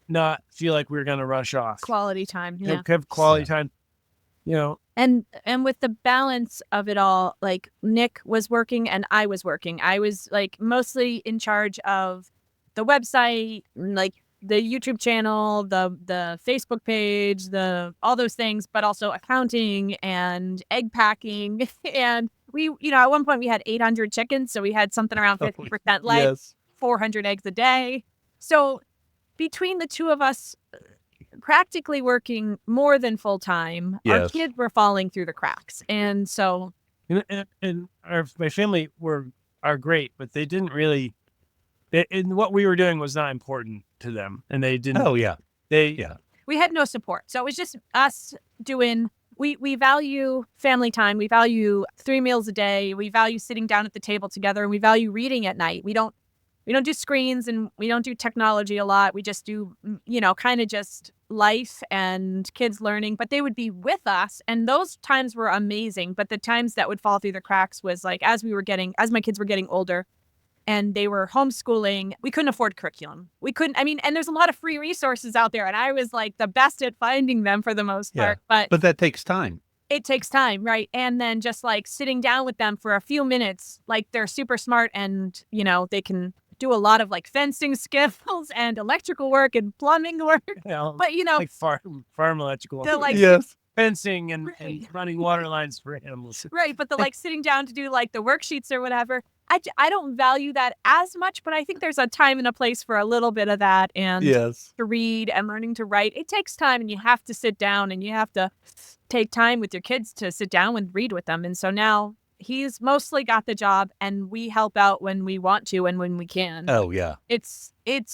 Speaker 2: not feel like we're going to rush off.
Speaker 3: Quality time. Yeah.
Speaker 2: Have quality time,
Speaker 3: And with the balance of it all, like Nick was working and I was working. I was like mostly in charge of the website, like the YouTube channel, the Facebook page, all those things, but also accounting and egg packing. And we, at one point we had 800 chickens. So we had something around 50% life,
Speaker 1: Yes.
Speaker 3: 400 eggs a day. So between the two of us practically working more than full time, our
Speaker 1: Yes.
Speaker 3: kids were falling through the cracks. And so,
Speaker 2: and my family are great, but they didn't really, and what we were doing was not important to them, and they didn't.
Speaker 1: Oh, yeah.
Speaker 3: we had no support. So it was just us doing, we value family time. We value 3 meals a day. We value sitting down at the table together, and we value reading at night. We don't do screens, and we don't do technology a lot. We just do, kind of just life and kids learning, but they would be with us. And those times were amazing. But the times that would fall through the cracks was like, as my kids were getting older and they were homeschooling, we couldn't afford curriculum. We couldn't, and there's a lot of free resources out there, and I was like the best at finding them for the most part. But
Speaker 1: that takes time.
Speaker 3: It takes time, right? And then just like sitting down with them for a few minutes, like they're super smart, and they can do a lot of like fencing skills and electrical work and plumbing work.
Speaker 2: But
Speaker 3: like
Speaker 2: like farm electrical.
Speaker 3: the like
Speaker 1: Yes.
Speaker 2: fencing and
Speaker 3: Right.
Speaker 2: running water lines for animals.
Speaker 3: Right, but the like sitting down to do like the worksheets or whatever, I don't value that as much, but I think there's a time and a place for a little bit of that, and
Speaker 1: Yes.
Speaker 3: to read and learning to write. It takes time, and you have to sit down and you have to take time with your kids to sit down and read with them. And so now he's mostly got the job, and we help out when we want to and when we can.
Speaker 1: Oh, yeah.
Speaker 3: It's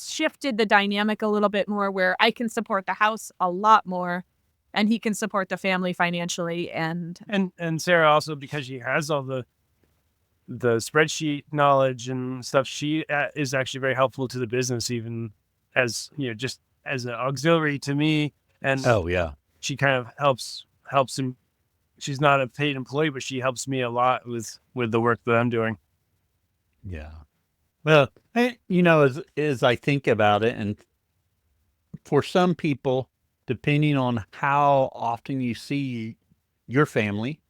Speaker 3: shifted the dynamic a little bit more where I can support the house a lot more and he can support the family financially. And
Speaker 2: Sarah also, because she has all the spreadsheet knowledge and stuff, she is actually very helpful to the business, even as just as an auxiliary to me. And
Speaker 1: Oh, yeah.
Speaker 2: she kind of helps him. She's not a paid employee, but she helps me a lot with the work that I'm doing.
Speaker 1: Yeah. Well, as I think about it, and for some people, depending on how often you see your family,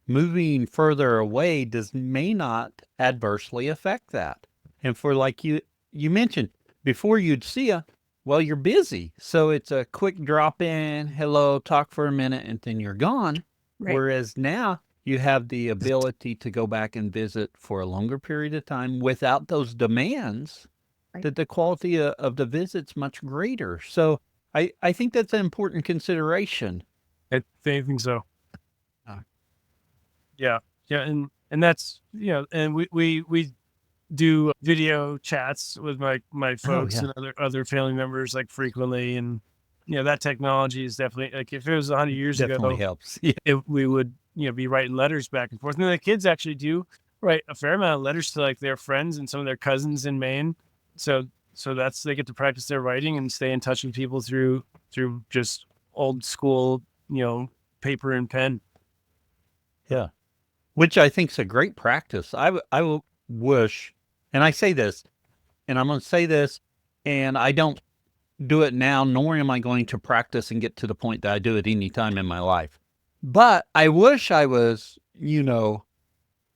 Speaker 1: moving further away may not adversely affect that. And for like you mentioned, before you'd see you, well, you're busy. So it's a quick drop in, hello, talk for a minute, and then you're gone.
Speaker 3: Right.
Speaker 1: Whereas now you have the ability to go back and visit for a longer period of time without those demands,
Speaker 3: Right.
Speaker 1: that the quality of the visit's much greater. So I think that's an important consideration.
Speaker 2: I think so.
Speaker 1: Uh.
Speaker 2: Yeah, and that's and we do video chats with my folks
Speaker 1: yeah.
Speaker 2: and other family members like frequently, and that technology is definitely, like, if it was 100 years
Speaker 1: Definitely
Speaker 2: ago,
Speaker 1: helps. Yeah.
Speaker 2: we would be writing letters back and forth. And the kids actually do write a fair amount of letters to like their friends and some of their cousins in Maine. So that's, they get to practice their writing and stay in touch with people through just old school, paper and pen.
Speaker 1: Yeah. Which I think is a great practice. I wish, and I say this, and I'm going to say this, and I don't do it now, nor am I going to practice and get to the point that I do it any time in my life. But I wish I was,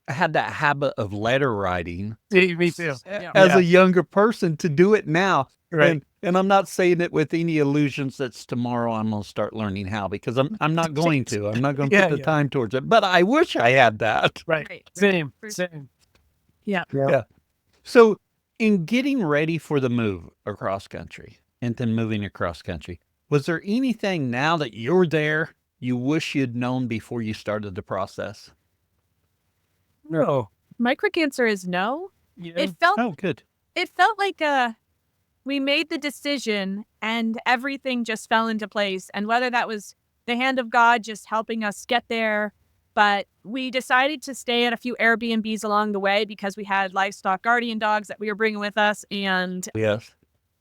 Speaker 1: had that habit of letter writing
Speaker 2: Me too.
Speaker 1: as a younger person to do it now.
Speaker 2: Right.
Speaker 1: And I'm not saying it with any illusions that's tomorrow I'm going to start learning how, because I'm not going to. I'm not going to put the time towards it. But I wish I had that.
Speaker 2: Right. Same.
Speaker 3: Yeah.
Speaker 1: Yeah. So in getting ready for the move across country and then moving across country, was there anything now that you're there you wish you'd known before you started the process?
Speaker 2: No.
Speaker 3: My quick answer is no.
Speaker 2: Yeah.
Speaker 1: Oh, good.
Speaker 3: It felt like we made the decision and everything just fell into place. And whether that was the hand of God just helping us get there, but we decided to stay at a few Airbnbs along the way because we had livestock guardian dogs that we were bringing with us. And
Speaker 1: Yes.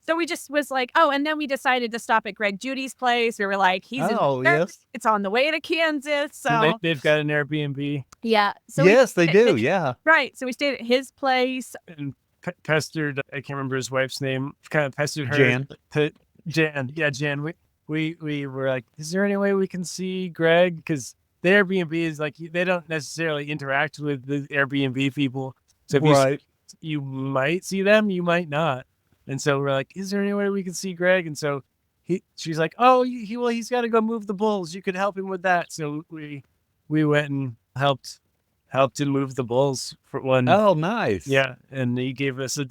Speaker 3: so we just was like, oh, and then we decided to stop at Greg Judy's place. We were like, he's
Speaker 1: yes.
Speaker 3: It's on the way to Kansas. So
Speaker 2: they've got an Airbnb.
Speaker 3: yeah. So
Speaker 1: yes, they do. Yeah.
Speaker 3: Right. So we stayed at his place.
Speaker 2: And pestered, I can't remember his wife's name, kind of pestered her.
Speaker 1: Jan.
Speaker 2: Jan. Yeah, Jan. We were like, is there any way we can see Greg? Because the Airbnb is like, they don't necessarily interact with the Airbnb people. So if you might see them, you might not. And so we're like, is there any way we can see Greg? And so she's like, oh, he's got to go move the bulls. You could help him with that. So we went and helped him move the bulls for one.
Speaker 1: Oh, nice.
Speaker 2: Yeah, and he gave us a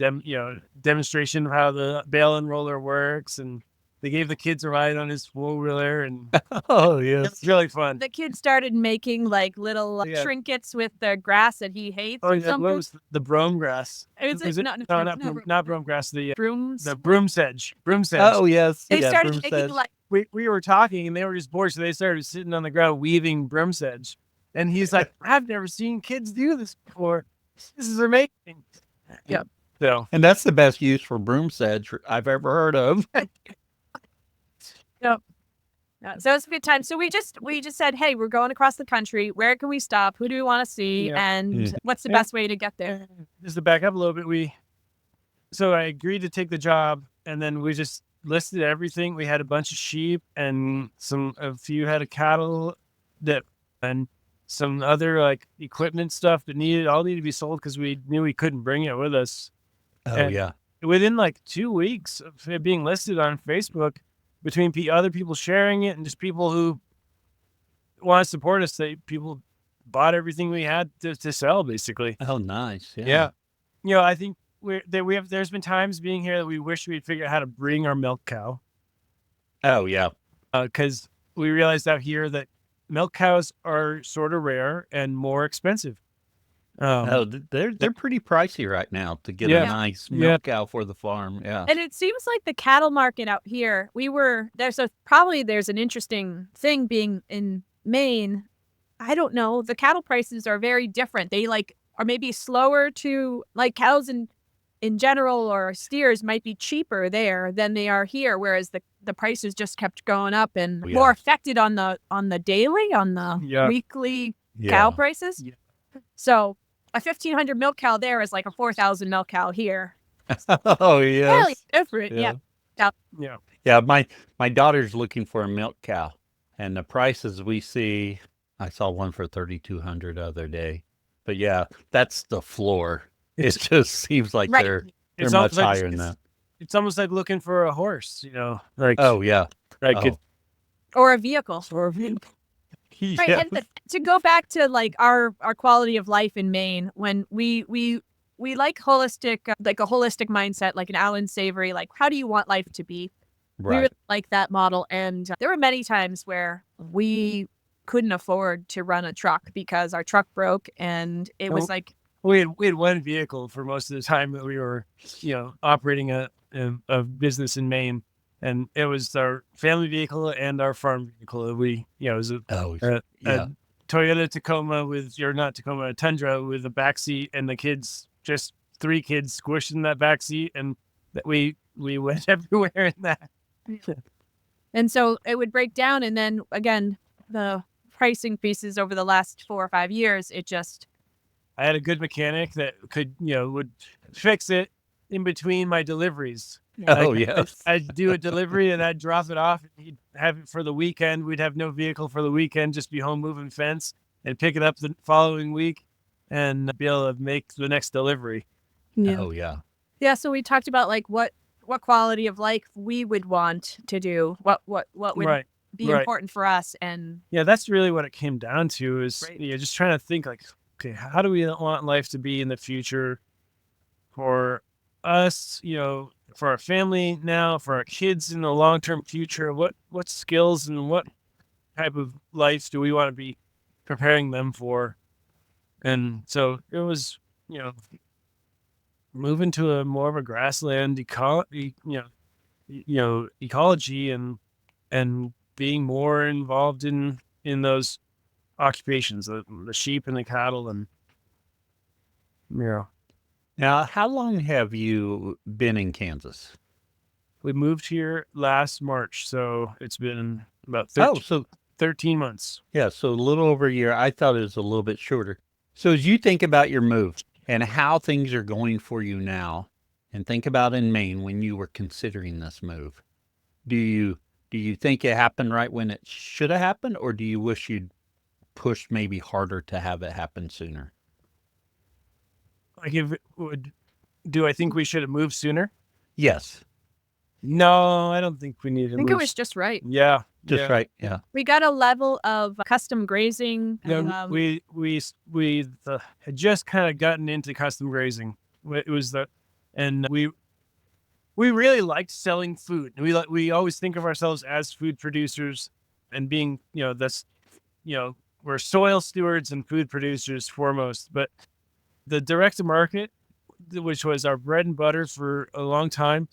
Speaker 2: demonstration of how the bale and roller works, and they gave the kids a ride on his four-wheeler, and
Speaker 1: oh, yes.
Speaker 2: It was really fun.
Speaker 3: The kids started making like little trinkets with the grass that he hates.
Speaker 2: Oh, yeah, what was the brome grass? Not brome grass, the
Speaker 3: brooms.
Speaker 2: The broom sedge.
Speaker 1: Oh, yes.
Speaker 3: They started making like...
Speaker 2: We were talking, and they were just bored, so they started sitting on the ground weaving broom sedge. And he's like, I've never seen kids do this before. This is amazing.
Speaker 3: Yep.
Speaker 2: So,
Speaker 1: and that's the best use for broom sedge I've ever heard of.
Speaker 3: Yep. So it's a good time. So we just said, hey, we're going across the country. Where can we stop? Who do we want to see?
Speaker 2: Yeah.
Speaker 3: And what's the best way to get there?
Speaker 2: Just to back up a little bit, so I agreed to take the job, and then we just listed everything. We had a bunch of sheep and a few head of cattle and some other like equipment stuff that all needed to be sold because we knew we couldn't bring it with us.
Speaker 1: Oh,
Speaker 2: and
Speaker 1: yeah.
Speaker 2: Within like 2 weeks of it being listed on Facebook, between other people sharing it and just people who want to support us, people bought everything we had to sell, basically.
Speaker 1: Oh, nice.
Speaker 2: Yeah. I think there's been times being here that we wish we'd figure out how to bring our milk cow.
Speaker 1: Oh, yeah.
Speaker 2: Because we realized out here that milk cows are sort of rare and more expensive.
Speaker 1: They're pretty pricey right now to get a nice milk cow for the farm. Yeah.
Speaker 3: And it seems like the cattle market out here, we were there. So probably there's an interesting thing being in Maine. I don't know. The cattle prices are very different. They are maybe slower to cows in general, or steers might be cheaper there than they are here. Whereas the prices just kept going up and more affected on the daily, on the weekly cow prices. Yeah. So a 1,500 milk cow there is like a 4,000 milk cow here.
Speaker 1: Oh, yeah.
Speaker 3: Really different. Yeah.
Speaker 1: Yeah. My daughter's looking for a milk cow, and the prices we see, I saw one for 3,200 the other day. But yeah, that's the floor. It just seems like they're much higher than that.
Speaker 2: It's almost like looking for a horse,
Speaker 1: Oh, yeah.
Speaker 2: Right.
Speaker 1: Oh.
Speaker 3: Or a vehicle. Right. And to go back to our quality of life in Maine, when we like holistic, a holistic mindset, like an Alan Savory, how do you want life to be?
Speaker 1: Right.
Speaker 3: We really like that model. And there were many times where we couldn't afford to run a truck because our truck broke, and it was
Speaker 2: we had one vehicle for most of the time that we were, operating a business in Maine. And it was our family vehicle and our farm vehicle. It was a Toyota Tacoma a Tundra with a backseat, and the kids, just 3 kids squished in that backseat, and that we went everywhere in that.
Speaker 3: And so it would break down, and then again, the price increases over the last 4 or 5 years.
Speaker 2: I had a good mechanic that would fix it in between my deliveries.
Speaker 1: Oh, yes.
Speaker 2: I'd do a delivery and I'd drop it off, and he'd have it for the weekend. We'd have no vehicle for the weekend, just be home moving fence, and pick it up the following week and be able to make the next delivery.
Speaker 3: Yeah.
Speaker 1: Oh, yeah.
Speaker 3: Yeah. So we talked about what quality of life we would want to do, what would be important for us. And
Speaker 2: that's really what it came down to, is just trying to think okay, how do we want life to be in the future for us, for our family now, for our kids in the long-term future? What skills and what type of life do we want to be preparing them for? And so it was, moving to a more of a grassland ecology, and being more involved in those occupations, the sheep and the cattle, and
Speaker 1: Now, how long have you been in Kansas?
Speaker 2: We moved here last March, so it's been about 13 months.
Speaker 1: Yeah, so a little over a year. I thought it was a little bit shorter. So as you think about your move and how things are going for you now, and think about in Maine when you were considering this move, do you think it happened right when it should have happened, or do you wish you'd pushed maybe harder to have it happen sooner?
Speaker 2: Do I think we should have moved sooner?
Speaker 1: Yes.
Speaker 2: No, I don't think we needed to move.
Speaker 3: I think it was just right.
Speaker 2: Yeah.
Speaker 1: Just right. Yeah.
Speaker 3: We got a level of custom grazing.
Speaker 2: We had just kind of gotten into custom grazing. It was we really liked selling food. We always think of ourselves as food producers, and being, we're soil stewards and food producers foremost. But the direct to market, which was our bread and butter for a long time,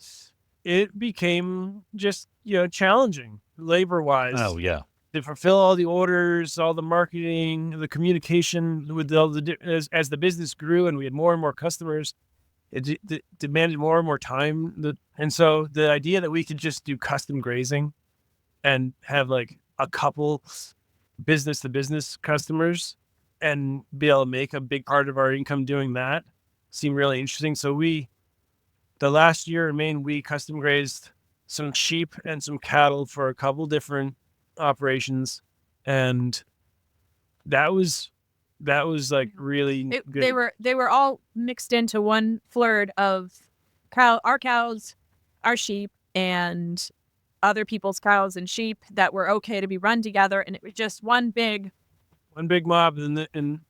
Speaker 2: it became just, challenging labor wise.
Speaker 1: Oh, yeah.
Speaker 2: To fulfill all the orders, all the marketing, the communication with as the business grew and we had more and more customers, it demanded more and more time. And so the idea that we could just do custom grazing and have a couple business to business customers and be able to make a big part of our income doing that seemed really interesting. So the last year in Maine, we custom grazed some sheep and some cattle for a couple different operations, and that was really good.
Speaker 3: They were all mixed into one flood of our cows, our sheep, and other people's cows and sheep that were okay to be run together, and it was just one big
Speaker 2: mob, and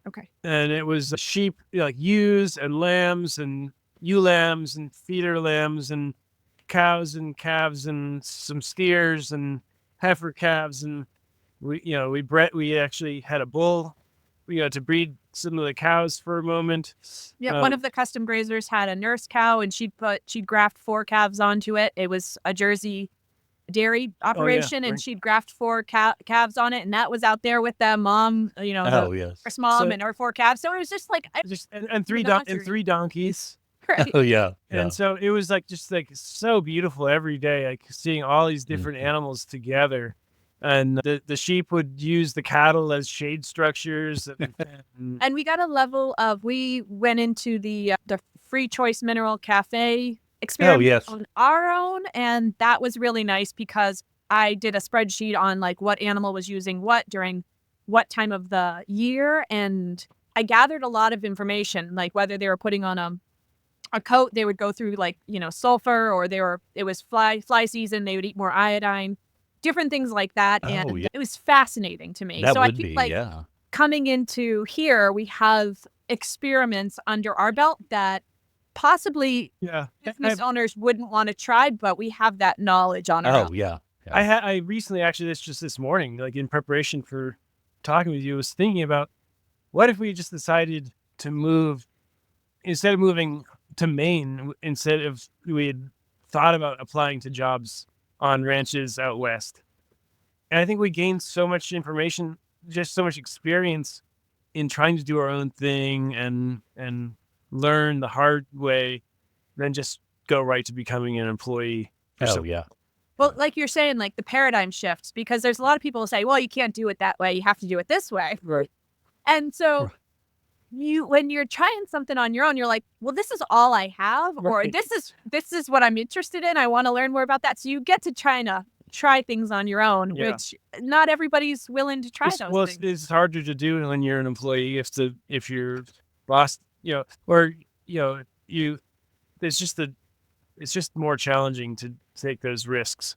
Speaker 3: okay.
Speaker 2: and it was sheep, like ewes and lambs and ewe lambs and feeder lambs and cows and calves and some steers and heifer calves, and we actually had a bull, to breed some of the cows for a moment.
Speaker 3: Yeah, one of the custom grazers had a nurse cow, and she'd graft 4 calves onto it. It was a Jersey dairy operation, and
Speaker 2: right.
Speaker 3: she'd graft 4 calves on it, and that was out there with the mom,
Speaker 1: Oh, yes.
Speaker 3: first mom
Speaker 2: So-
Speaker 3: and her 4 calves. So it was just like
Speaker 2: and three donkeys.
Speaker 3: right.
Speaker 1: Oh, yeah.
Speaker 2: And so it was just so beautiful every day, like seeing all these different animals together. And the sheep would use the cattle as shade structures.
Speaker 3: And we got a level of, we went into the free choice mineral cafe experiment
Speaker 1: yes.
Speaker 3: on our own. And that was really nice because I did a spreadsheet on like what animal was using what during what time of the year. And I gathered a lot of information, like whether they were putting on a coat, they would go through sulfur, or it was fly season, they would eat more iodine, different things like that. And
Speaker 1: yeah.
Speaker 3: it was fascinating to me.
Speaker 1: That
Speaker 3: So
Speaker 1: would
Speaker 3: I feel
Speaker 1: be,
Speaker 3: like
Speaker 1: yeah.
Speaker 3: coming into here, we have experiments under our belt that possibly business owners wouldn't want to try, but we have that knowledge on our own.
Speaker 1: Oh, yeah.
Speaker 2: I recently, actually, this morning, like in preparation for talking with you, was thinking about what if we just decided to move, instead of moving to Maine, instead of we had thought about applying to jobs on ranches out west. And I think we gained so much information, just so much experience in trying to do our own thing and learn the hard way, than just go right to becoming an employee.
Speaker 1: Yeah.
Speaker 3: Well, like you're saying, like the paradigm shifts, because there's a lot of people who say, well, you can't do it that way. You have to do it this way.
Speaker 2: Right.
Speaker 3: And so when you're trying something on your own, you're like, well, this is all I have, or
Speaker 2: Right.
Speaker 3: this is what I'm interested in. I want to learn more about that. So you get to try things on your own,
Speaker 2: Yeah.
Speaker 3: which not everybody's willing to try those things.
Speaker 2: It's harder to do when you're an employee. If you're boss, or it's just more challenging to take those risks.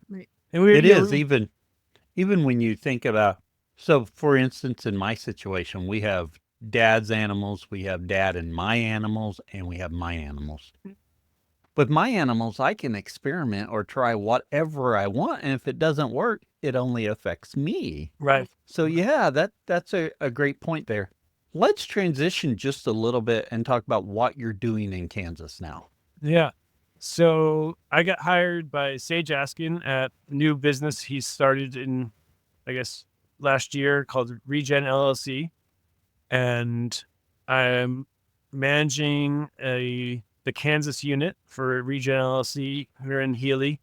Speaker 3: Right.
Speaker 2: And
Speaker 1: It is, even when you think about, so for instance, in my situation, we have dad's animals, we have dad and my animals, and we have my animals. With my animals, I can experiment or try whatever I want, and if it doesn't work, it only affects me.
Speaker 2: Right.
Speaker 1: So yeah, that's a great point there. Let's transition just a little bit and talk about what you're doing in Kansas now.
Speaker 2: Yeah. So I got hired by Sage Askin at a new business he started in, I guess, last year, called Regen LLC. And I'm managing the Kansas unit for Regen LLC here in Healy.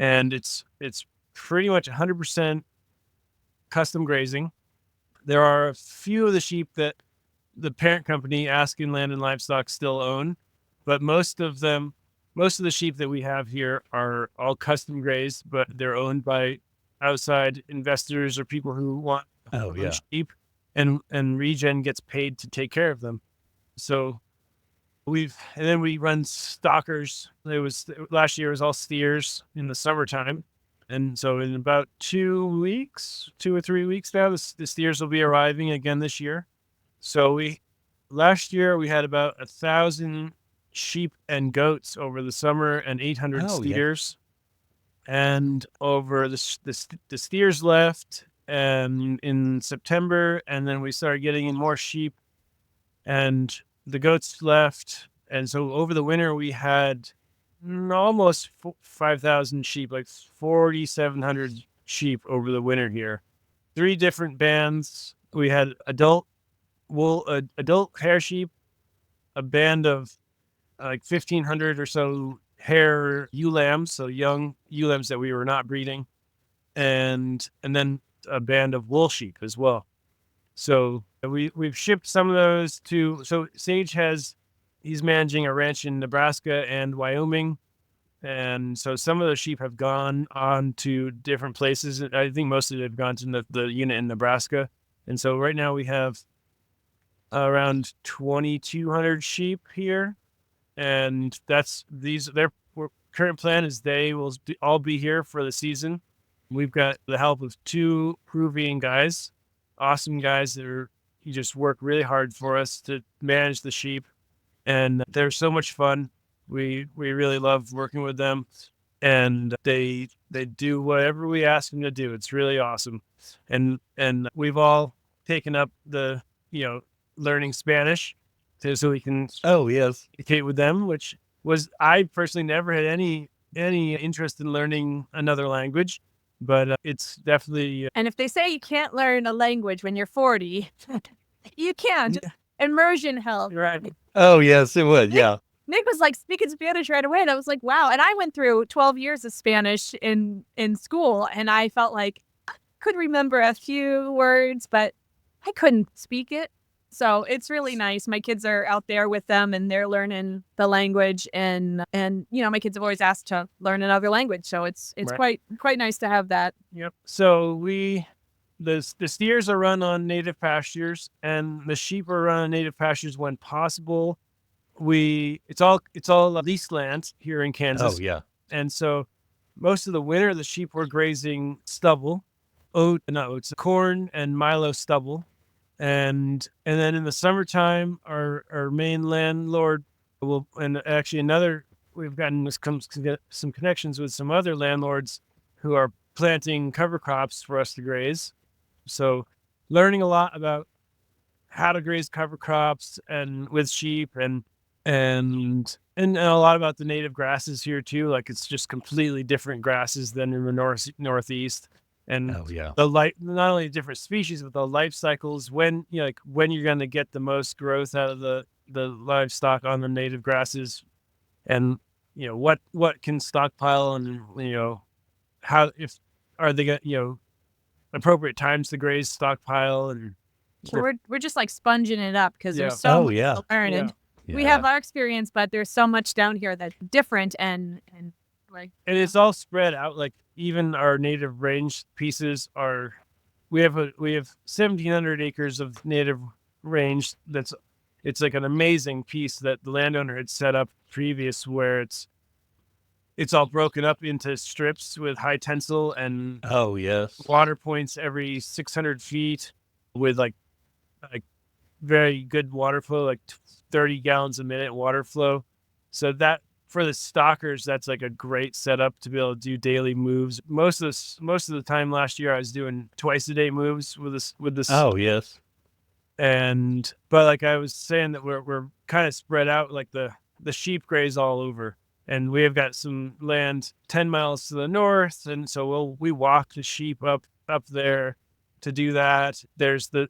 Speaker 2: And it's pretty much 100% custom grazing. There are a few of the sheep that the parent company, Askin Land and Livestock, still own, but most of the sheep that we have here are all custom grazed, but they're owned by outside investors or people who want sheep, and Regen gets paid to take care of them. So and then we run stockers. Last year was all steers in the summertime. And so in about 2 or 3 weeks now, the steers will be arriving again this year. So last year we had about 1,000 sheep and goats over the summer, and 800 steers. And over the steers left in September, and then we started getting in more sheep, and the goats left. And so over the winter we had almost 5,000 sheep, like 4,700 sheep over the winter here. 3 different bands. We had adult hair sheep, a band of like 1,500 or so hair ewe lambs, so young ewe lambs that we were not breeding, and then a band of wool sheep as well. So we've shipped some of those so Sage he's managing a ranch in Nebraska and Wyoming. And so some of the sheep have gone on to different places. I think most of it have gone to the unit in Nebraska. And so right now we have around 2,200 sheep here. And current plan is they will all be here for the season. We've got the help of 2 Peruvian guys, awesome guys you just work really hard for us to manage the sheep, and they're so much fun. We really love working with them, and they do whatever we ask them to do. It's really awesome, and we've all taken up the learning Spanish so we can
Speaker 1: Oh, yes.
Speaker 2: communicate with them, which was I personally never had any interest in learning another language, but it's definitely
Speaker 3: And if they say you can't learn a language when you're 40, you can. Just immersion help.
Speaker 2: right.
Speaker 1: Oh, yes, it would. Yeah.
Speaker 3: Nick was like speaking Spanish right away, and I was like, wow. And I went through 12 years of Spanish in school, and I felt like I could remember a few words, but I couldn't speak it. So it's really nice. My kids are out there with them, and they're learning the language, and my kids have always asked to learn another language, so it's
Speaker 2: Right.
Speaker 3: quite nice to have that.
Speaker 2: Yep. So the steers are run on native pastures, and the sheep are run on native pastures when possible. It's all leased land here in Kansas.
Speaker 1: Oh, yeah.
Speaker 2: And so most of the winter, the sheep were grazing stubble, it's corn and milo stubble. And then in the summertime, our main landlord and actually we've gotten some connections with some other landlords who are planting cover crops for us to graze. So learning a lot about how to graze cover crops and with sheep and a lot about the native grasses here too. Like it's just completely different grasses than in the northeast. And
Speaker 1: Oh, yeah.
Speaker 2: not only different species, but the life cycles when you're going to get the most growth out of the livestock on the native grasses, and what can stockpile, and how are they got appropriate times to graze stockpile, and
Speaker 3: So we're just like sponging it up because
Speaker 2: Yeah.
Speaker 3: there's so
Speaker 1: Oh,
Speaker 3: much
Speaker 1: yeah.
Speaker 3: to learn. And
Speaker 1: Yeah.
Speaker 3: we have our experience, but there's so much down here that's different and like
Speaker 2: and it's all spread out. Like even our native range pieces we have 1,700 acres of native range. It's like an amazing piece that the landowner had set up previous, where it's all broken up into strips with high tensile and
Speaker 1: Oh, yes.
Speaker 2: water points every 600 feet with like very good water flow, like 30 gallons a minute water flow. So that for the stockers, that's like a great setup to be able to do daily moves. Most of the time last year, I was doing twice a day moves with this.
Speaker 1: Oh, yes.
Speaker 2: But like I was saying, that we're kind of spread out. Like the sheep graze all over, and we have got some land 10 miles to the north, and so we walk the sheep up there to do that. There's the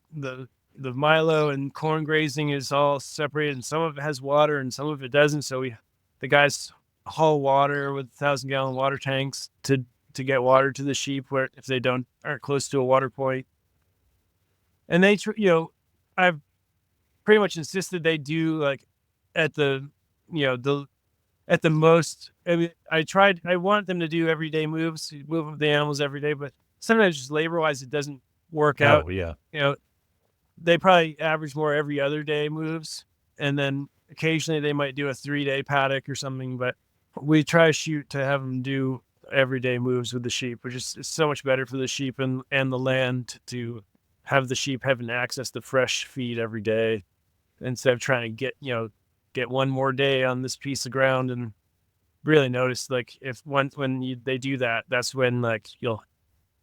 Speaker 2: milo and corn grazing is all separated, and some of it has water and some of it doesn't. So the guys haul water with 1,000-gallon water tanks to get water to the sheep where if they aren't close to a water point. And I've pretty much insisted they do like at the most. I mean, I want them to do everyday moves, move the animals every day, but sometimes just labor wise, it doesn't work out.
Speaker 1: Oh, yeah.
Speaker 2: They probably average more every other day moves, and then occasionally they might do a 3-day paddock or something, but we try to shoot to have them do everyday moves with the sheep, which is so much better for the sheep and the land to have the sheep having access to fresh feed every day instead of trying to get one more day on this piece of ground. And really notice like when they do that, that's when like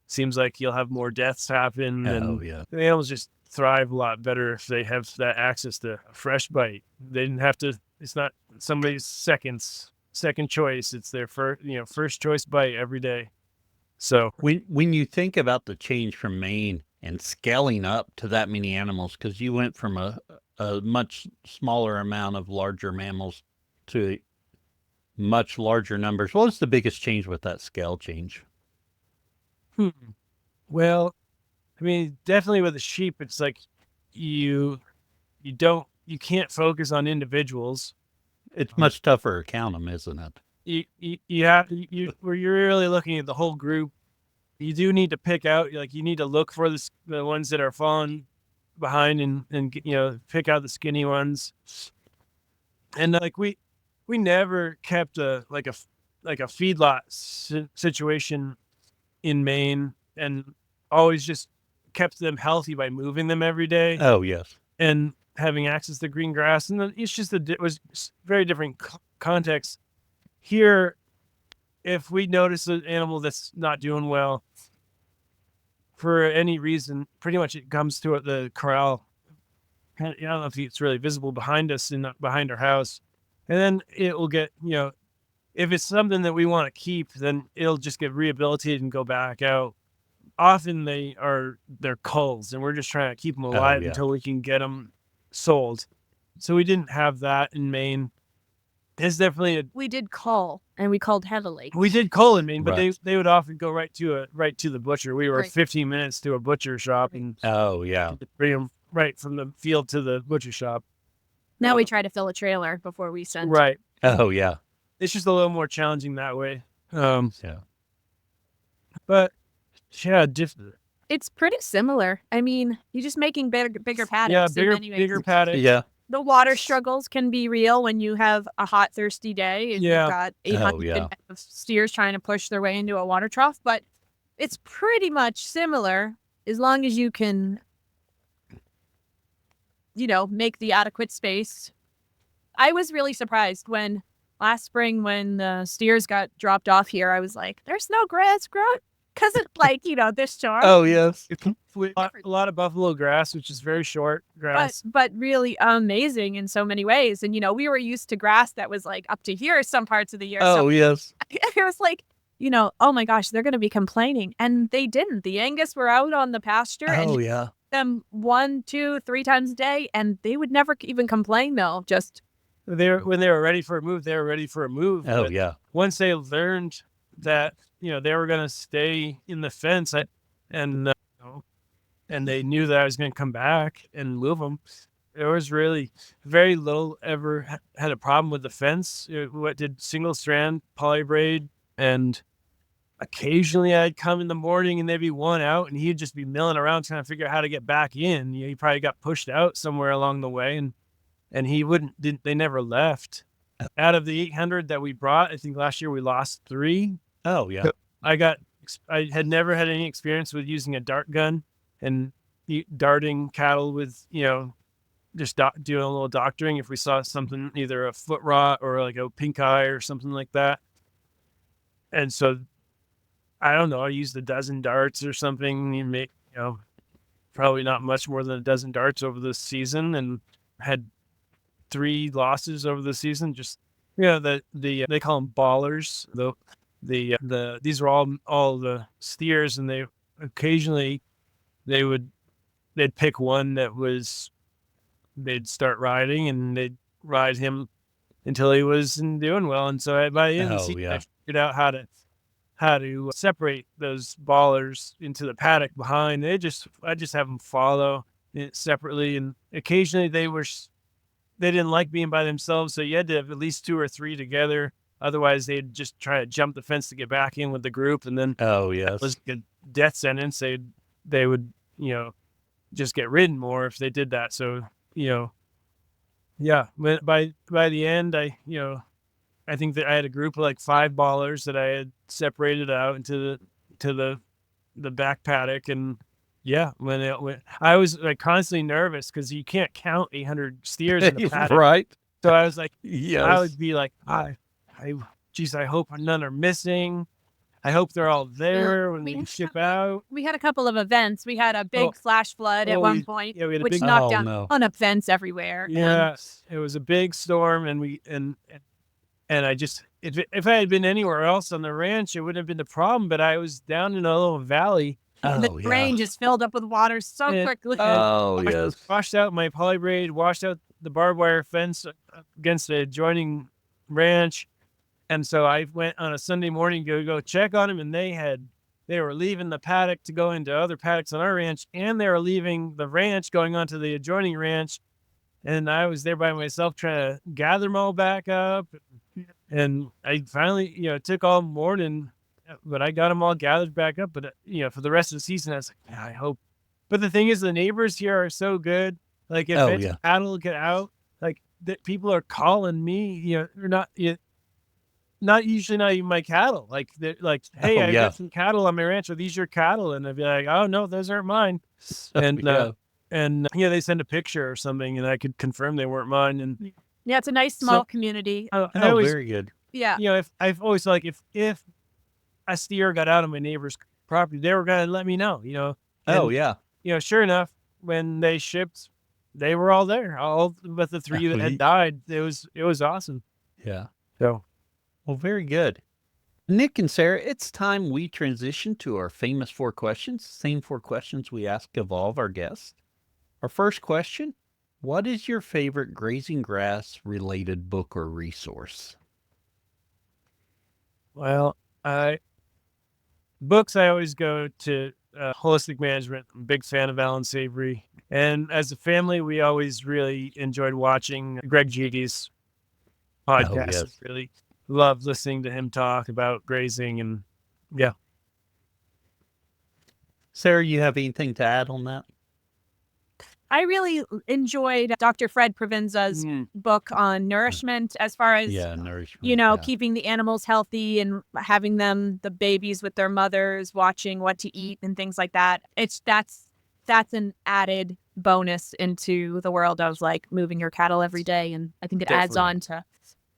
Speaker 2: seems like you'll have more deaths happen.
Speaker 1: Oh,
Speaker 2: And
Speaker 1: yeah.
Speaker 2: the animals just thrive a lot better if they have that access to a fresh bite. They didn't have to. It's not somebody's second choice. It's their first choice bite every day. So
Speaker 1: When you think about the change from Maine and scaling up to that many animals, because you went from a much smaller amount of larger mammals to much larger numbers, what was the biggest change with that scale change?
Speaker 2: Well, I mean, definitely with the sheep, it's like you can't focus on individuals.
Speaker 1: It's much tougher to count them, isn't it?
Speaker 2: Where you're really looking at the whole group. You do need to pick out, like you need to look for the ones that are falling behind and pick out the skinny ones. And like we never kept like a feedlot situation in Maine, and always just kept them healthy by moving them every day
Speaker 1: Oh, yes.
Speaker 2: and having access to green grass. And then it's just it was very different context. Here, if we notice an animal that's not doing well for any reason, pretty much it comes to the corral. I don't know if it's really visible behind us and behind our house. And then it will get, if it's something that we want to keep, then it'll just get rehabilitated and go back out. Often they're culls, and we're just trying to keep them alive
Speaker 1: yeah.
Speaker 2: until we can get them sold. So we didn't have that in Maine. It's definitely
Speaker 3: We did cull, and we culled heavily.
Speaker 2: we did cull in Maine, but
Speaker 1: Right.
Speaker 2: they would often go right to the butcher. We were
Speaker 3: Right.
Speaker 2: 15 minutes to a butcher shop and
Speaker 1: Oh, yeah.
Speaker 2: bring them right from the field to the butcher shop.
Speaker 3: Now we try to fill a trailer before we send.
Speaker 2: Right.
Speaker 1: Oh, yeah.
Speaker 2: It's just a little more challenging that way.
Speaker 1: Yeah.
Speaker 2: But yeah,
Speaker 3: It's pretty similar. I mean, you're just making bigger paddocks.
Speaker 2: yeah,
Speaker 3: in many ways.
Speaker 2: bigger paddock.
Speaker 1: Yeah.
Speaker 3: The water struggles can be real when you have a hot, thirsty day and
Speaker 2: Yeah.
Speaker 3: you've got 800
Speaker 1: yeah.
Speaker 3: steers trying to push their way into a water trough. But it's pretty much similar as long as you can, make the adequate space. I was really surprised when last spring when the steers got dropped off here. I was like, there's no grass growing because it's like, this storm.
Speaker 1: Oh, yes.
Speaker 2: It's a lot of buffalo grass, which is very short grass.
Speaker 3: But really amazing in so many ways. And, we were used to grass that was like up to here some parts of the year.
Speaker 1: Oh,
Speaker 3: So
Speaker 1: yes.
Speaker 3: it was like, oh my gosh, they're going to be complaining. And they didn't. The Angus were out on the pasture
Speaker 1: Oh,
Speaker 3: and
Speaker 1: yeah.
Speaker 3: them 1, 2, 3 times a day. And they would never even complain though. Just
Speaker 2: When they were ready for a move, they were ready for a move.
Speaker 1: Oh,
Speaker 2: But
Speaker 1: yeah.
Speaker 2: once they learned that, they were going to stay in the fence and they knew that I was going to come back and move them, there was really very little ever had a problem with the fence. What did single strand polybraid, and occasionally I'd come in the morning and there'd be one out and he'd just be milling around trying to figure out how to get back in. He probably got pushed out somewhere along the way and they never left. Out of the 800 that we brought, I think last year we lost 3.
Speaker 1: Oh, yeah.
Speaker 2: I had never had any experience with using a dart gun and darting cattle with, just doing a little doctoring if we saw something, either a foot rot or like a pink eye or something like that. And so, I don't know, I used a dozen darts or something. You make, probably not much more than a dozen darts over the season, and had 3 losses over the season. Just, they call them ballers. These were all the steers, and they occasionally they'd pick one that they'd start riding, and they'd ride him until he wasn't doing well. And so by the end of the season, I figured out how to separate those ballers into the paddock behind. I just have them follow it separately, and occasionally they didn't like being by themselves, so you had to have at least 2 or 3 together. Otherwise, they'd just try to jump the fence to get back in with the group, and then
Speaker 1: Oh, yes.
Speaker 2: it was a death sentence. They would just get ridden more if they did that. So yeah. By the end, I think that I had a group of like 5 ballers that I had separated out into the back paddock, and yeah, when I was like constantly nervous because you can't count 800 steers in the paddock.
Speaker 1: Right.
Speaker 2: So I was like,
Speaker 1: Yes.
Speaker 2: I would be like, geez, I hope none are missing. I hope they're all there when we ship out.
Speaker 3: we had a couple of events. We had a big flash flood at one point,
Speaker 2: we had a
Speaker 3: which
Speaker 2: big,
Speaker 3: knocked
Speaker 1: Oh,
Speaker 3: down
Speaker 1: no.
Speaker 3: a ton of fence everywhere.
Speaker 2: yes, it was a big storm, and I just, if I had been anywhere else on the ranch, it wouldn't have been the problem. But I was down in a little valley.
Speaker 3: And the
Speaker 1: Oh,
Speaker 3: drain just filled up with water so
Speaker 2: And-
Speaker 3: quickly.
Speaker 1: Oh, yes.
Speaker 2: Washed out my polybraid, washed out the barbed wire fence against the adjoining ranch. And so I went on a Sunday morning to go check on them, and they were leaving the paddock to go into other paddocks on our ranch, and they were leaving the ranch going onto the adjoining ranch. And I was there by myself trying to gather them all back up. And I finally, it took all morning, but I got them all gathered back up. But, for the rest of the season, I was like, yeah, I hope. But the thing is, the neighbors here are so good. Like, if any cattle get out, like, people are calling me, or not. not even my cattle. Like they're like, hey, I
Speaker 1: yeah.
Speaker 2: got some cattle on my ranch. Are these your cattle? And I'd be like, oh no, those aren't mine. And they send a picture or something, and I could confirm they weren't mine. And
Speaker 3: Yeah, it's a nice small community.
Speaker 2: I
Speaker 1: Oh,
Speaker 2: always,
Speaker 1: very good.
Speaker 3: Yeah.
Speaker 2: if I've always like if a steer got out of my neighbor's property, they were gonna let me know.
Speaker 1: Oh,
Speaker 2: And,
Speaker 1: yeah.
Speaker 2: sure enough, when they shipped, they were all there, all but the 3 that had died. It was awesome.
Speaker 1: Yeah.
Speaker 2: So,
Speaker 1: Well, very good. Nick and Sarah, it's time we transition to our famous 4 questions, same 4 questions we ask of all of our guests. Our first question, what is your favorite grazing grass related book or resource?
Speaker 2: well, books, I always go to Holistic Management. I'm a big fan of Alan Savory. And as a family, we always really enjoyed watching Greg Judy's podcast.
Speaker 1: yes.
Speaker 2: Really loved listening to him talk about grazing. And yeah.
Speaker 1: Sarah, you have anything to add on that?
Speaker 3: I really enjoyed Dr. Fred Provenza's book on nourishment, as far as,
Speaker 1: nourishment.
Speaker 3: keeping the animals healthy and having the babies with their mothers, watching what to eat and things like that. That's an added bonus into the world of like moving your cattle every day. And I think it adds on to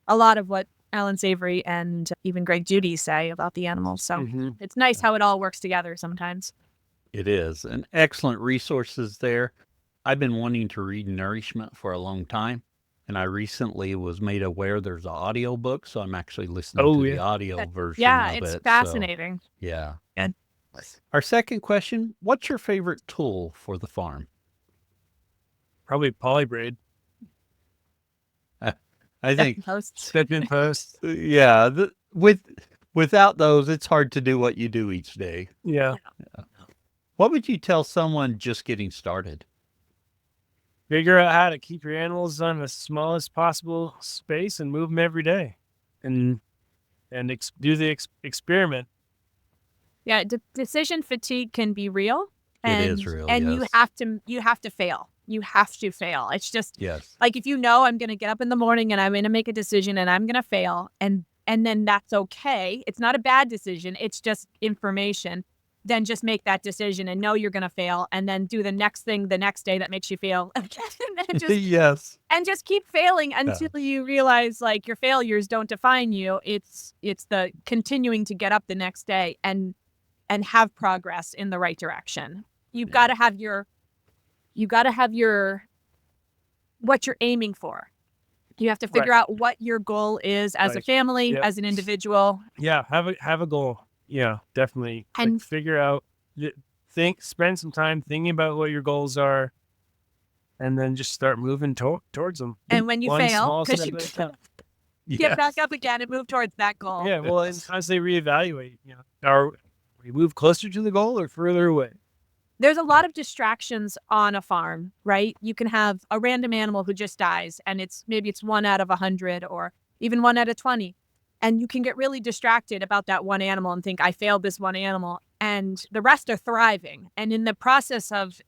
Speaker 3: a lot of what Alan Savory and even Greg Judy say about the animals. So it's nice how it all works together sometimes.
Speaker 1: It is. And excellent resources there. I've been wanting to read Nourishment for a long time, and I recently was made aware there's an audio book, so I'm actually listening to the audio version of it.
Speaker 3: It's fascinating.
Speaker 1: So, yeah.
Speaker 3: Good.
Speaker 1: Our second question, what's your favorite tool for the farm?
Speaker 2: Probably polybraid.
Speaker 1: I think
Speaker 2: Step-in posts.
Speaker 1: Yeah, without those, it's hard to do what you do each day.
Speaker 2: Yeah.
Speaker 1: What would you tell someone just getting started?
Speaker 2: Figure out how to keep your animals on the smallest possible space and move them every day, and do the experiment.
Speaker 3: Yeah, decision fatigue can be real.
Speaker 1: It is real,
Speaker 3: and
Speaker 1: yes.
Speaker 3: you have to fail. You have to fail. It's just
Speaker 1: Yes.
Speaker 3: like if I'm going to get up in the morning and I'm going to make a decision and I'm going to fail, and then that's okay. It's not a bad decision. It's just information. Then just make that decision and know you're going to fail, and then do the next thing the next day that makes you fail. And
Speaker 1: Yes.
Speaker 3: And just keep failing until you realize like your failures don't define you. It's the continuing to get up the next day and have progress in the right direction. You've got to have what you're aiming for. You have to figure out what your goal is as a family, as an individual.
Speaker 2: Yeah, have a goal. Yeah, definitely.
Speaker 3: And
Speaker 2: figure out, spend some time thinking about what your goals are, and then just start moving towards them.
Speaker 3: And when you fail, because you get back up again and move towards that goal.
Speaker 2: Yeah, well, as they reevaluate, are we move closer to the goal or further away?
Speaker 3: There's a lot of distractions on a farm, right? You can have a random animal who just dies, and maybe it's 1 out of 100 or even 1 out of 20. And you can get really distracted about that one animal and think, I failed this one animal, and the rest are thriving. And in the process of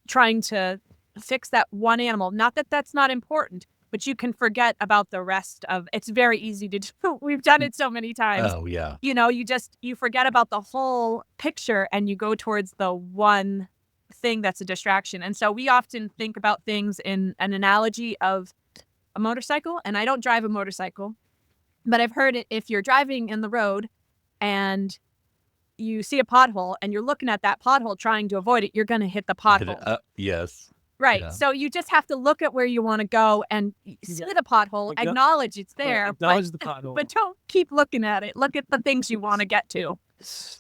Speaker 3: trying to fix that one animal, not that that's not important, but you can forget about the rest of it's very easy to do. We've done it so many times.
Speaker 1: Oh, yeah.
Speaker 3: You forget about the whole picture and you go towards the one thing that's a distraction. And so we often think about things in an analogy of a motorcycle. And I don't drive a motorcycle, but I've heard it, if you're driving in the road and you see a pothole and you're looking at that pothole trying to avoid it, you're going to hit the pothole.
Speaker 1: Yes.
Speaker 3: Right.
Speaker 1: Yeah.
Speaker 3: So you just have to look at where you want to go and see the pothole, acknowledge it's there.
Speaker 2: Acknowledge the pothole.
Speaker 3: But don't keep looking at it. Look at the things you want to get to.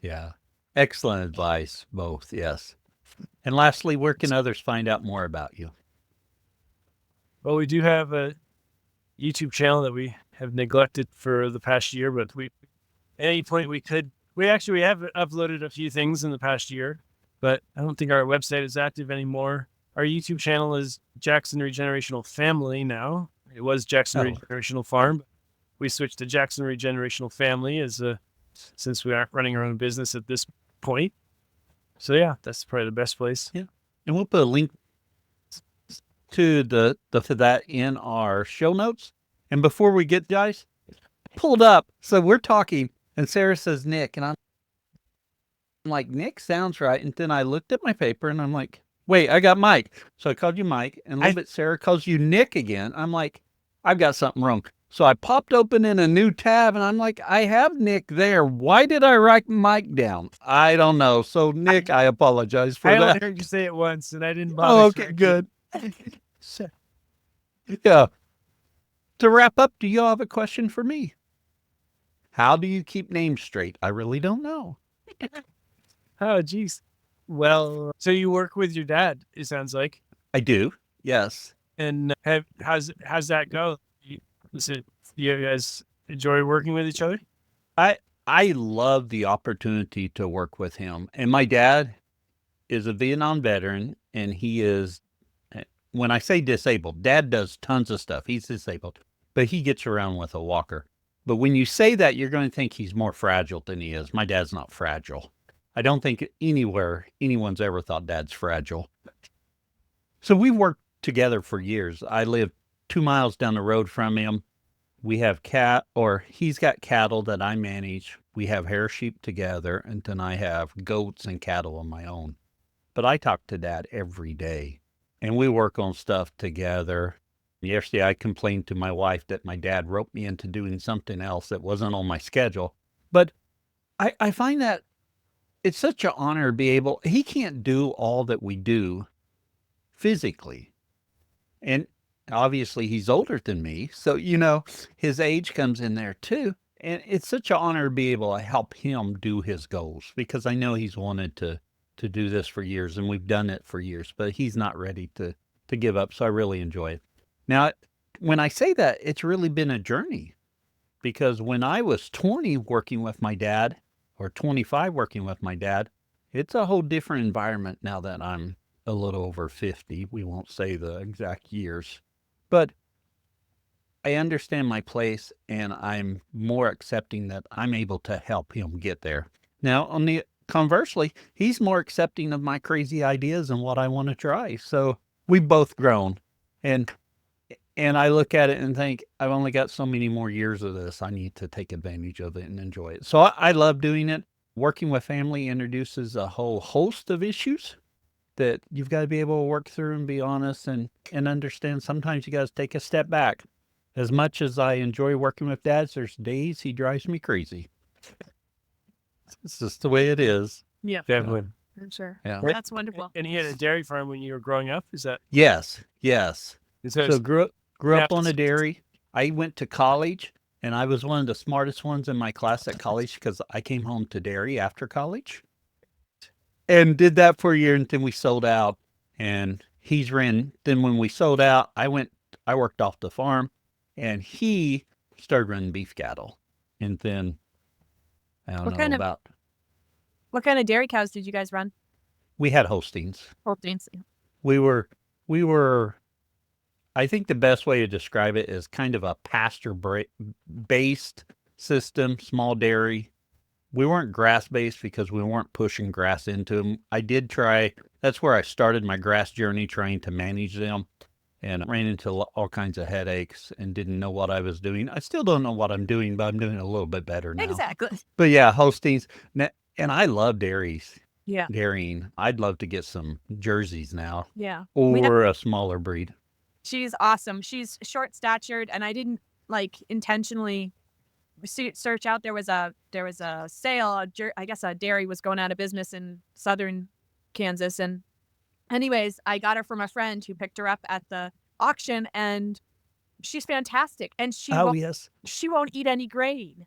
Speaker 1: Yeah. Excellent advice, both. Yes. And lastly, where can others find out more about you?
Speaker 2: Well, we do have a YouTube channel that we have neglected for the past year, but at any point we have uploaded a few things in the past year, but I don't think our website is active anymore. Our YouTube channel is Jackson Regenerational Family now. It was Jackson Regenerational Farm. We switched to Jackson Regenerational Family since we aren't running our own business at this point. So yeah, that's probably the best place.
Speaker 1: Yeah. And we'll put a link to that in our show notes. And before we get, guys, pulled up. So we're talking, and Sarah says Nick, and I'm like, Nick sounds right. And then I looked at my paper, and I'm like, wait, I got Mike. So I called you Mike, and a little bit Sarah calls you Nick again. I'm like, I've got something wrong. So I popped open in a new tab, and I'm like, I have Nick there. Why did I write Mike down? I don't know. So Nick, I apologize for
Speaker 2: I only
Speaker 1: that.
Speaker 2: heard you say it once, and I didn't bother.
Speaker 1: Oh, okay, good. So, yeah. To wrap up, do you all have a question for me? How do you keep names straight? I really don't know.
Speaker 2: Oh, geez. Well, so you work with your dad, it sounds like.
Speaker 1: I do. Yes.
Speaker 2: And how's that go? You guys enjoy working with each other?
Speaker 1: I love the opportunity to work with him. And my dad is a Vietnam veteran, and he is, when I say disabled, Dad does tons of stuff. He's disabled, but he gets around with a walker. But when you say that, you're going to think he's more fragile than he is. My dad's not fragile. I don't think anywhere anyone's ever thought Dad's fragile. So we worked together for years. I lived 2 miles down the road from him. We have he's got cattle that I manage. We have hair sheep together, and then I have goats and cattle of my own. But I talk to Dad every day, and we work on stuff together. Yesterday, I complained to my wife that my dad roped me into doing something else that wasn't on my schedule. But I find that it's such an honor to be able, he can't do all that we do physically. And obviously he's older than me. So, his age comes in there too. And it's such an honor to be able to help him do his goals, because I know he's wanted to do this for years, and we've done it for years, but he's not ready to give up. So I really enjoy it. Now, when I say that, it's really been a journey, because when I was 20 working with my dad, or 25 working with my dad, it's a whole different environment now that I'm a little over 50. We won't say the exact years, but I understand my place, and I'm more accepting that I'm able to help him get there. Now, conversely, he's more accepting of my crazy ideas and what I want to try. So we've both grown, and I look at it and think, I've only got so many more years of this. I need to take advantage of it and enjoy it. So I love doing it. Working with family introduces a whole host of issues that you've got to be able to work through and be honest and understand. Sometimes you got to take a step back. As much as I enjoy working with Dad, there's days he drives me crazy. It's just the way it is.
Speaker 3: Yeah,
Speaker 2: Definitely.
Speaker 3: for sure.
Speaker 1: Yeah.
Speaker 3: That's wonderful.
Speaker 2: And he had a dairy farm when you were growing up? Is that?
Speaker 1: Yes.
Speaker 2: So
Speaker 1: grew up on a dairy. I went to college, and I was one of the smartest ones in my class at college, because I came home to dairy after college and did that for a year. And then we sold out, and then when we sold out, I worked off the farm, and he started running beef cattle. And then I don't know about.
Speaker 3: What kind of dairy cows did you guys run?
Speaker 1: We had Holsteins.
Speaker 3: Holsteins.
Speaker 1: We were, I think the best way to describe it is kind of a pasture-based system, small dairy. We weren't grass-based because we weren't pushing grass into them. That's where I started my grass journey, trying to manage them, and ran into all kinds of headaches and didn't know what I was doing. I still don't know what I'm doing, but I'm doing it a little bit better now.
Speaker 3: Exactly.
Speaker 1: But yeah, Holsteins. And I love dairies.
Speaker 3: Yeah.
Speaker 1: Dairying. I'd love to get some Jerseys now.
Speaker 3: Yeah.
Speaker 1: Or a smaller breed.
Speaker 3: She's awesome. She's short-statured, and I didn't intentionally search out. There was a sale. I guess a dairy was going out of business in southern Kansas, and anyways, I got her from a friend who picked her up at the auction, and she's fantastic. And she won't eat any grain.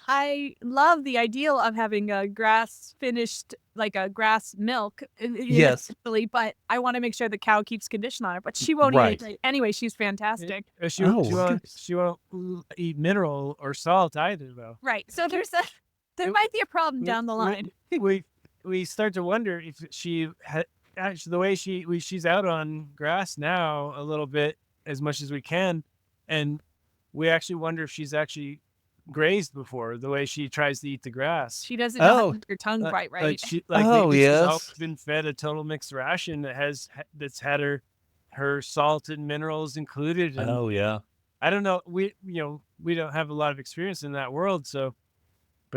Speaker 3: I love the ideal of having a grass finished, like a grass milk.
Speaker 1: Yes.
Speaker 3: But I want to make sure the cow keeps condition on it. But she won't eat it. Anyway, she's fantastic.
Speaker 2: She won't eat mineral or salt either, though.
Speaker 3: Right. So there might be a problem down the line.
Speaker 2: We start to wonder if she actually, the way she's out on grass now a little bit, as much as we can, and we actually wonder if she's actually grazed before, the way she tries to eat the grass.
Speaker 3: She doesn't know how to eat her tongue quite right.
Speaker 2: She's always been fed a total mixed ration that's had her salt and minerals included. And I don't know. We don't have a lot of experience in that world, but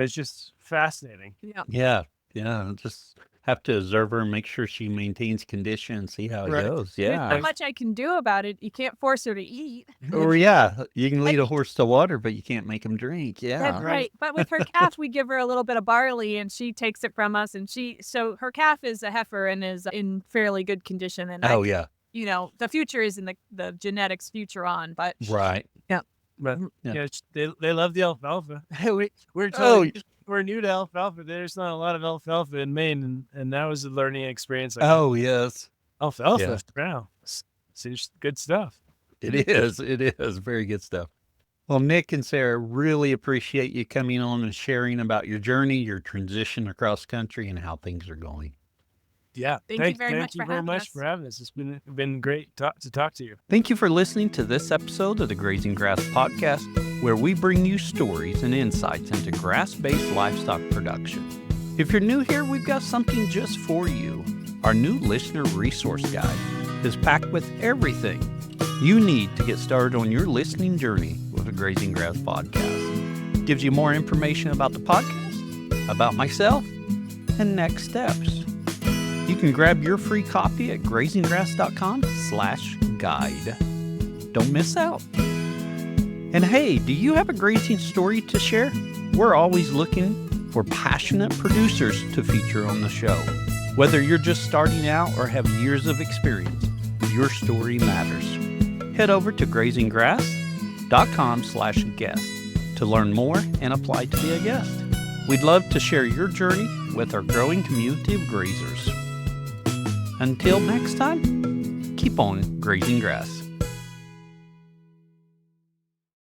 Speaker 2: it's just fascinating.
Speaker 3: Yeah.
Speaker 1: Yeah. Just have to observe her and make sure she maintains condition and see how it
Speaker 2: Right.
Speaker 1: goes.
Speaker 3: There's
Speaker 1: Yeah.
Speaker 3: not much I can do about it. You can't force her to eat.
Speaker 1: Or yeah, you can lead a horse to water, but you can't make him drink. Yeah.
Speaker 3: That's right. But with her calf, we give her a little bit of barley and she takes it from us. And so her calf is a heifer and is in fairly good condition. And
Speaker 1: Oh yeah.
Speaker 3: The future is in the genetics future on, but
Speaker 1: Right.
Speaker 2: But
Speaker 1: Yeah.
Speaker 2: they love the alfalfa. We're new to alfalfa. There's not a lot of alfalfa in Maine, and that was a learning experience. Like,
Speaker 1: Oh yes.
Speaker 2: alfalfa.
Speaker 1: Yeah.
Speaker 2: Wow, it's just good stuff.
Speaker 1: It is. It is very good stuff. Well, Nick and Sarah, really appreciate you coming on and sharing about your journey, your transition across country, and how things are going.
Speaker 2: Yeah.
Speaker 3: Thank you very much
Speaker 2: for having us. It's been great to talk to you.
Speaker 1: Thank you for listening to this episode of the Grazing Grass Podcast, where we bring you stories and insights into grass-based livestock production. If you're new here, we've got something just for you. Our new listener resource guide is packed with everything you need to get started on your listening journey with the Grazing Grass Podcast. It gives you more information about the podcast, about myself, and next steps. You can grab your free copy at grazinggrass.com/guide. Don't miss out. And hey, do you have a grazing story to share? We're always looking for passionate producers to feature on the show. Whether you're just starting out or have years of experience, your story matters. Head over to grazinggrass.com/guest to learn more and apply to be a guest. We'd love to share your journey with our growing community of grazers. Until next time, keep on grazing grass.